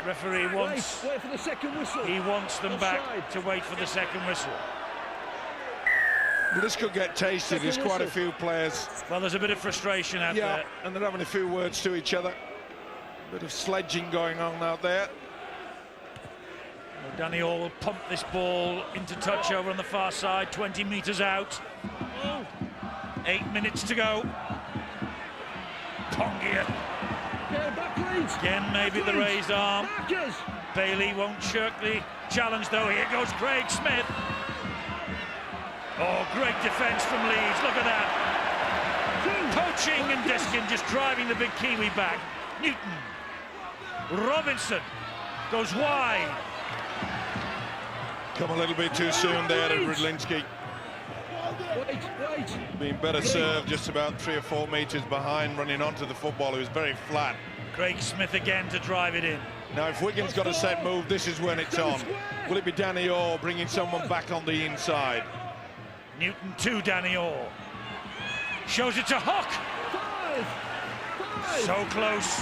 Referee wants... Wait for the second whistle. He wants them back to wait for the second whistle. Well, this could get tasty. There's quite a few players. Well, there's a bit of frustration out Yeah, there. and they're having a few words to each other. Bit of sledging going on out there. Well, Danny Orr will pump this ball into touch over on the far side, 20 metres out. 8 minutes to go. Pongier. Again, maybe the raised arm. Bailey won't shirk the challenge, though. Here goes Craig Smith. Oh, great defence from Leeds. Look at that. Poaching and Diskin just driving the big Kiwi back. Newton. Robinson goes wide. Come a little bit too soon there to Rudlinski. Being better served, just about 3 or 4 metres behind, running onto the football. He was very flat. Craig Smith again to drive it in. Now, if Wigan's got a set move, this is when it's on. Will it be Danny Orr bringing someone back on the inside? Newton to Danny Orr. Shows it to Hook. So close.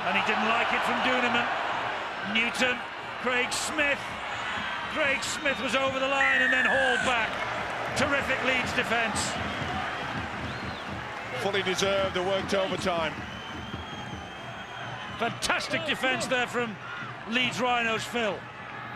And he didn't like it from Duneman. Newton. Craig Smith. Craig Smith was over the line and then hauled back. Terrific Leeds defence. Fully deserved, they worked overtime. Fantastic defence there from Leeds Rhinos, Phil.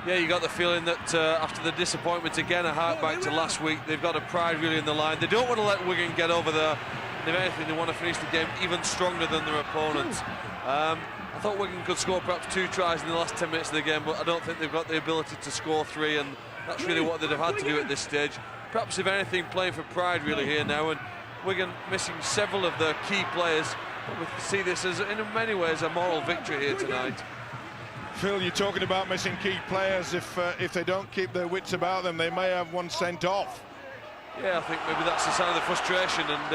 Yeah, you got the feeling that after the disappointment again, a hark back to last week, they've got a pride really in the line. They don't want to let Wigan get over there. And if anything, they want to finish the game even stronger than their opponents. I thought Wigan could score perhaps 2 tries in the last 10 minutes of the game, but I don't think they've got the ability to score 3, and that's really what they'd have had to do at this stage. Perhaps, if anything, playing for pride really here now, and Wigan missing several of their key players. But we see this as, in many ways, a moral victory here tonight. Phil, you're talking about missing key players. If they don't keep their wits about them, they may have one sent off. Yeah, I think maybe that's the sign of the frustration, and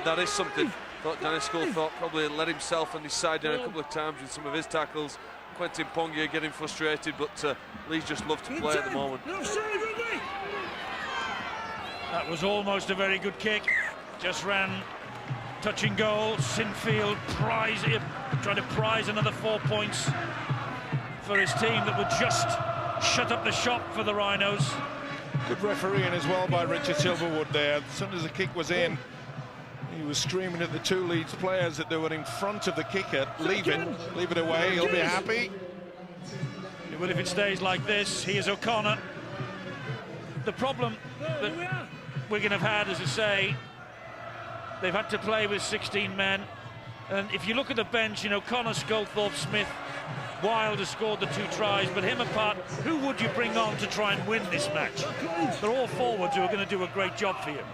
that is something. Thought Dennis Sculthorpe probably let himself and his side down a couple of times with some of his tackles. Quentin Pongier getting frustrated, but Leeds just love to play at the moment. That was almost a very good kick. Just ran touching goal. Sinfield trying to prize another 4 points for his team that would just shut up the shop for the Rhinos. Good refereeing as well by Richard Silverwood there. As soon as the kick was in, he was screaming at the two Leeds players that they were in front of the kicker. Leave it away, he'll be happy. Well, if it stays like this, here's O'Connor. The problem that Wigan have had, as I say, they've had to play with 16 men. And if you look at the bench, you know, Connor, Sculthorpe, Smith, Wilde has scored the 2 tries, but him apart, who would you bring on to try and win this match? They're all forwards who are going to do a great job for you.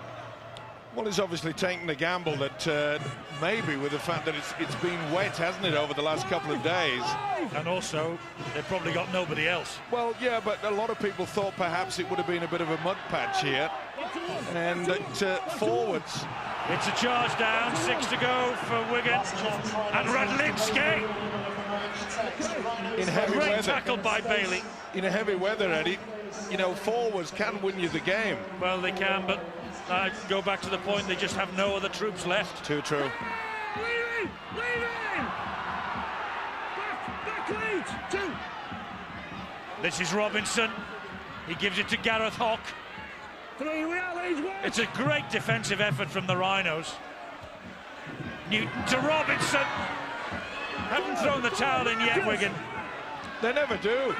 Well, he's obviously taken the gamble that maybe with the fact that it's been wet, hasn't it, over the last couple of days. And also, they've probably got nobody else. Well, yeah, but a lot of people thought perhaps it would have been a bit of a mud patch here. And forwards. It's a charge down, 6 to go for Wigan. And Radlinski. In heavy Great weather. tackle by Bailey. In a heavy weather, Eddie, you know, forwards can win you the game. Well, they can, but go back to the point, they just have no other troops left. Too true. Back Leeds, 2. This is Robinson. He gives it to Gareth Hock. 3, we are Leeds, 1. It's a great defensive effort from the Rhinos. Newton to Robinson. Haven't thrown the towel in yet, Wigan. They never do.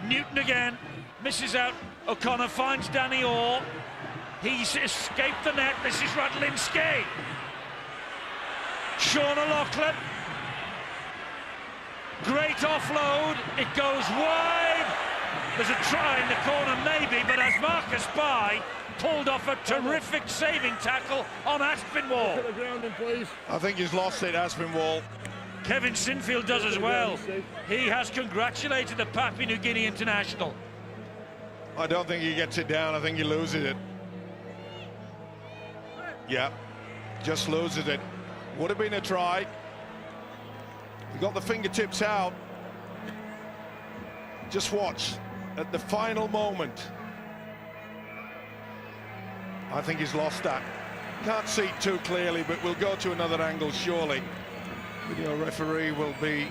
Newton again. Misses out. O'Connor finds Danny Orr. He's escaped the net. This is Radlinski. Sean O'Loughlin. Great offload. It goes wide. There's a try in the corner maybe, but as Marcus Bai pulled off a terrific saving tackle on Aspinwall. I think he's lost it, Aspinwall. Kevin Sinfield does as well. He has congratulated the Papua New Guinea international. I don't think he gets it down. I think he loses it. Yeah, just loses it. Would have been a try. He got the fingertips out. Just watch at the final moment. I think he's lost that. Can't see it too clearly, but we'll go to another angle surely. Video referee will be.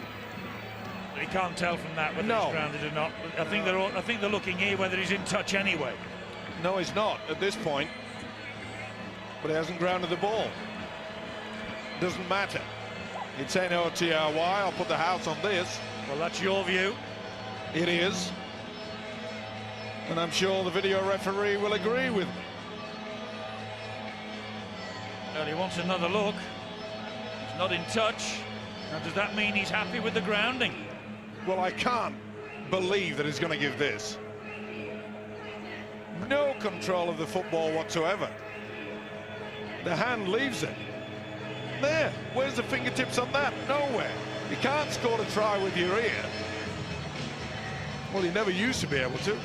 He can't tell from that whether he's grounded or not. I think they're looking here whether he's in touch anyway. No, he's not at this point. But he hasn't grounded the ball. Doesn't matter. It's NOTRY. I'll put the house on this. Well, that's your view. It is. And I'm sure the video referee will agree with me. Well, he wants another look. He's not in touch. Now, does that mean he's happy with the grounding? Well, I can't believe that he's going to give this. No control of the football whatsoever. The hand leaves it. There, where's the fingertips on that? Nowhere. You can't score a try with your ear. Well, you never used to be able to.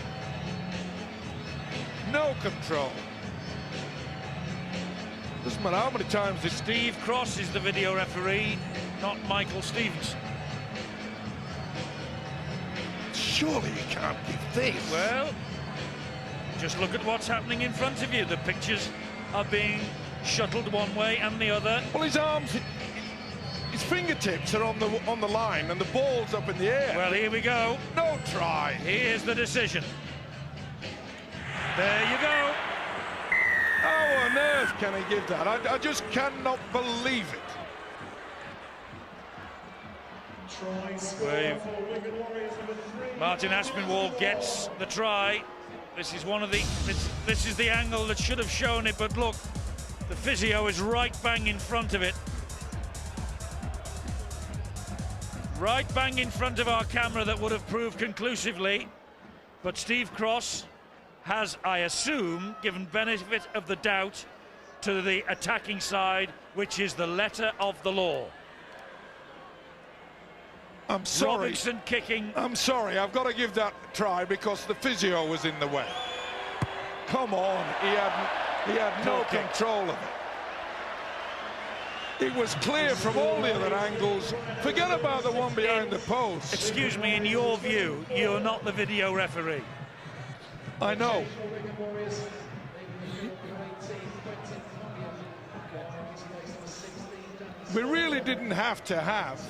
No control. Doesn't matter how many times this... Steve Cross is the video referee, not Michael Stevens. Surely you can't give this. Well, just look at what's happening in front of you. The pictures are being shuttled one way and the other. Well, his arms, his fingertips are on the line, and the ball's up in the air. Well, here we go. No try. Here's the decision. There you go. How on earth can he give that? I just cannot believe it. Martin Aspinwall gets the try. This is one of the. This is the angle that should have shown it, but look, the physio is right bang in front of it. Right bang in front of our camera that would have proved conclusively. But Steve Cross has, I assume, given benefit of the doubt to the attacking side, which is the letter of the law. I'm sorry. Robinson kicking. I'm sorry, I've got to give that try because the physio was in the way. Come on, he had no control of it. It was clear from all the other angles. Forget about the one behind the post. Excuse me, in your view, you're not the video referee. I know. We really didn't have to have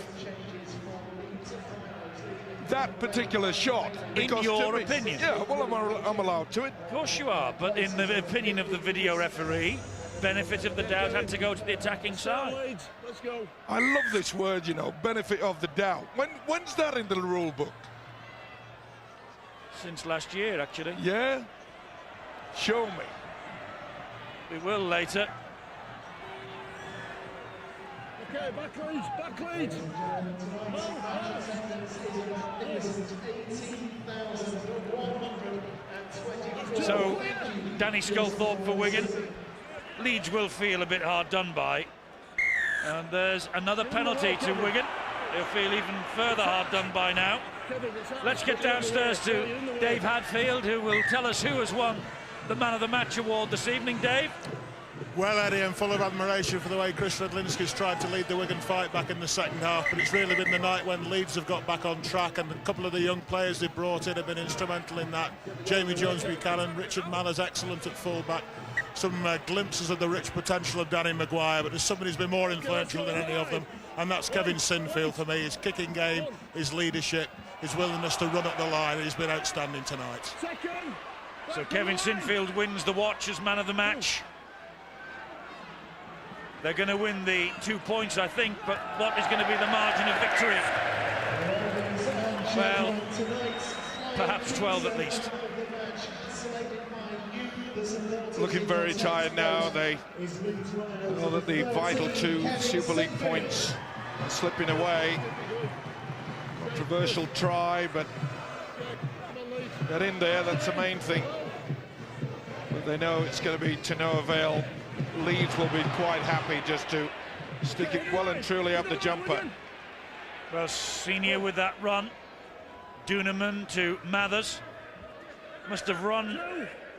that particular shot. In your opinion? Yeah, well, I'm allowed to it. Of course you are, but in the opinion of the video referee, benefit of the doubt had to go to the attacking side. Let's go. I love this word, you know, benefit of the doubt. When's that in the rule book? Since last year, actually. Yeah? Show me. We will later. Okay, back Leeds, back Leeds. So, Danny Sculthorpe for Wigan. Leeds will feel a bit hard done by. And there's another penalty to Wigan. They'll feel even further hard done by now. Let's get downstairs to Dave Hadfield, who will tell us who has won the Man of the Match award this evening. Dave? Well, Eddie, I'm full of admiration for the way Chris Redlinski's tried to lead the Wigan fight back in the second half, but it's really been the night when Leeds have got back on track, and a couple of the young players they brought in have been instrumental in that. Jamie Jones-Buchanan, Richard Manners excellent at full-back. Some glimpses of the rich potential of Danny McGuire, but there's somebody who's been more influential than any of them, and that's Kevin Sinfield for me. His kicking game, his leadership, his willingness to run up the line, he's been outstanding tonight. So Kevin Sinfield wins the watch as Man of the Match. They're going to win the 2 points, I think, but what is going to be the margin of victory? Well, perhaps 12 at least. Looking very tired now. They know that the vital 2 Super League points are slipping away. Controversial try, but get in there, that's the main thing. But they know it's going to be to no avail. Leeds will be quite happy just to stick it well and truly up the jumper. Well, Senior with that run. Duneman to Mathers. Must have run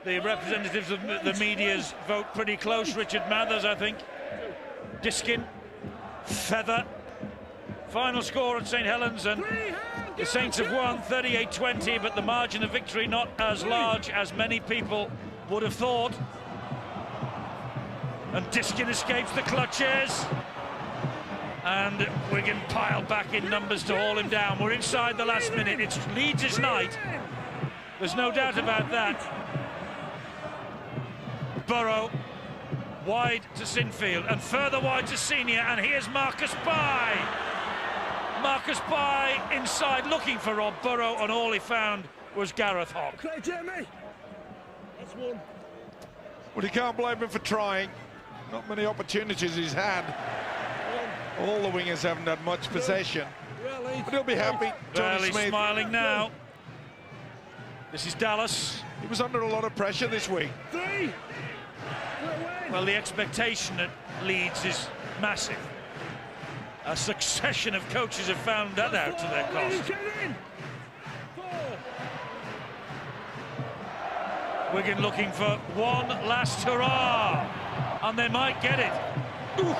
the representatives of the media's vote pretty close. Richard Mathers, I think. Diskin. Feather. Final score at St Helens, and the Saints have won 38-20, but the margin of victory not as large as many people would have thought. And Diskin escapes the clutches. And Wigan pile back in numbers to haul him down. We're inside the last minute. It's Leeds' night. There's no doubt about that. Burrow wide to Sinfield and further wide to Senior, and here's Marcus Pye. Marcus Pye inside looking for Rob Burrow, and all he found was Gareth Hock. Okay, Jamie. That's one. Well, you can't blame him for trying. Not many opportunities he's had. All the wingers haven't had much possession. But he'll be happy. Well, Tony he's Smith smiling now. This is Dallas. He was under a lot of pressure this week. Well, the expectation at Leeds is massive. A succession of coaches have found that out to their cost. Wigan looking for one last hurrah, and they might get it. Oof.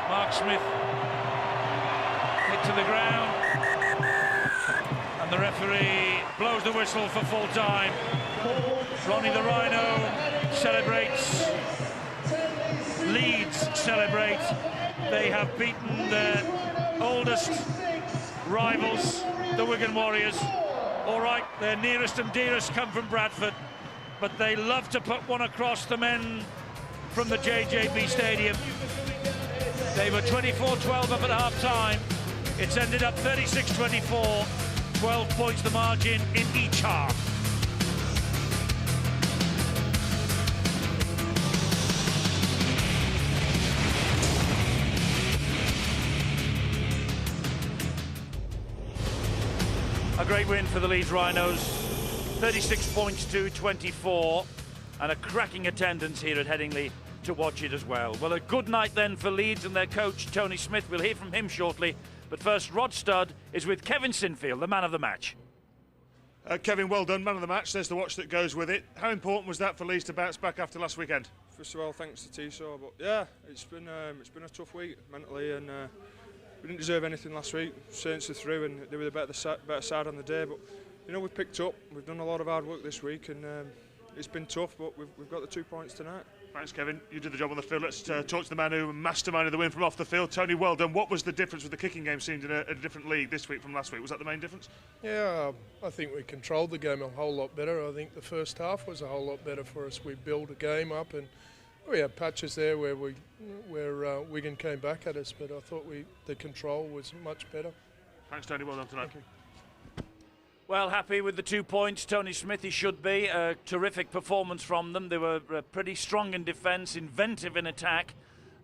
Mark Smith hit to the ground, and the referee blows the whistle for full time. Ronnie the Rhino celebrates. Leeds celebrate. They have beaten their oldest rivals, the Wigan Warriors. All right, their nearest and dearest come from Bradford, but they love to put one across the men from the JJB Stadium. They were 24-12 up at half-time. It's ended up 36-24, 12 points the margin in each half. A great win for the Leeds Rhinos, 36 points to 24, and a cracking attendance here at Headingley to watch it as well. Well, a good night then for Leeds and their coach, Tony Smith. We'll hear from him shortly, but first, Rod Studd is with Kevin Sinfield, the man of the match. Kevin, well done, man of the match. There's the watch that goes with it. How important was that for Leeds to bounce back after last weekend? First of all, thanks to T-Saw, but yeah, it's been a tough week mentally, and we didn't deserve anything last week. Saints are through, and they were the better side on the day. But you know, we've picked up. We've done a lot of hard work this week, and it's been tough. But we've got the 2 points tonight. Thanks, Kevin. You did the job on the field. Let's talk to the man who masterminded the win from off the field. Tony, well done. What was the difference with the kicking game seemed in a different league this week from last week? Was that the main difference? Yeah, I think we controlled the game a whole lot better. I think the first half was a whole lot better for us. We built a game up, and we had patches there where Wigan came back at us, but I thought the control was much better. Thanks, Tony. Well done tonight. Thank you. Well, happy with the 2 points. Tony Smith, he should be. A terrific performance from them. They were pretty strong in defence, inventive in attack.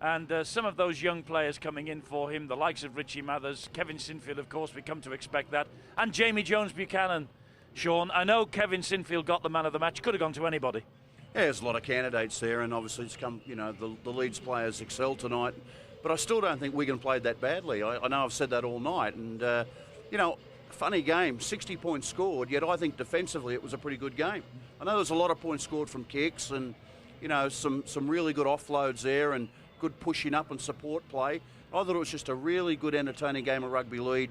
And some of those young players coming in for him, the likes of Richie Mathers, Kevin Sinfield, of course, we come to expect that. And Jamie Jones-Buchanan, Sean. I know Kevin Sinfield got the man of the match. Could have gone to anybody. Yeah, there's a lot of candidates there, and obviously it's come, the Leeds players excelled tonight. But I still don't think Wigan played that badly. I know I've said that all night. And, funny game, 60 points scored, yet I think defensively it was a pretty good game. I know there's a lot of points scored from kicks and, some really good offloads there and good pushing up and support play. I thought it was just a really good, entertaining game of rugby league,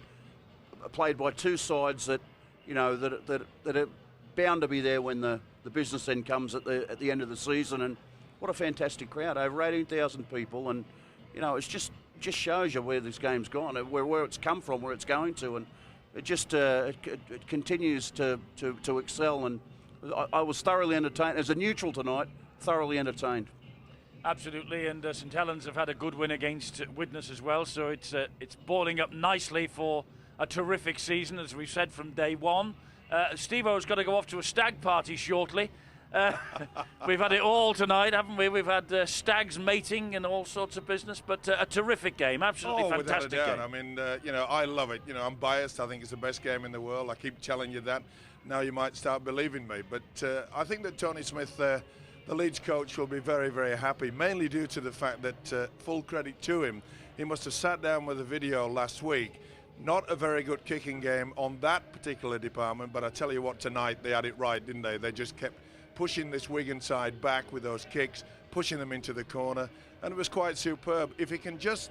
played by two sides that, that are bound to be there when the business end comes at the end of the season. And what a fantastic crowd, over 18,000 people. And, it's just shows you where this game's gone, where it's come from, where it's going to. And it just it continues to excel, and I was thoroughly entertained. As a neutral tonight, thoroughly entertained. Absolutely, and St Helens have had a good win against Widnes as well, so it's balling up nicely for a terrific season, as we've said from day one. Steve-O's got to go off to a stag party shortly. We've had it all tonight, haven't we? We've had stags mating and all sorts of business, but a terrific game, absolutely fantastic without a doubt. game. I mean, I love it. I'm biased. I think it's the best game in the world. I keep telling you that. Now you might start believing me. But I think that Tony Smith, the Leeds coach, will be very, very happy, mainly due to the fact that, full credit to him, he must have sat down with a video last week. Not a very good kicking game on that particular department, but I tell you what, tonight they had it right, didn't they? They just kept pushing this Wigan side back with those kicks, pushing them into the corner, and it was quite superb. If he can just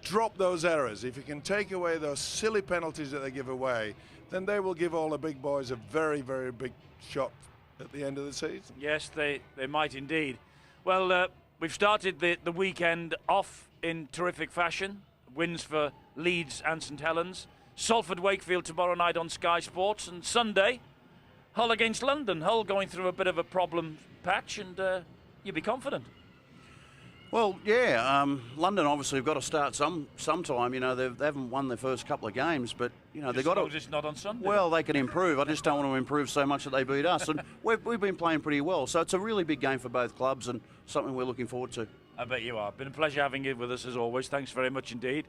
drop those errors, if he can take away those silly penalties that they give away, then they will give all the big boys a very, very big shot at the end of the season. Yes, they might indeed. Well, we've started the weekend off in terrific fashion. Wins for Leeds and St Helens. Salford Wakefield tomorrow night on Sky Sports, and Sunday Hull against London. Hull going through a bit of a problem patch, and you'll be confident. Well, yeah, London obviously have got to start sometime. They haven't won their first couple of games, but they've got to. Just not on Sunday. Well, they can improve. I just don't want to improve so much that they beat us, and we've been playing pretty well. So it's a really big game for both clubs, and something we're looking forward to. I bet you are. Been a pleasure having you with us as always. Thanks very much indeed.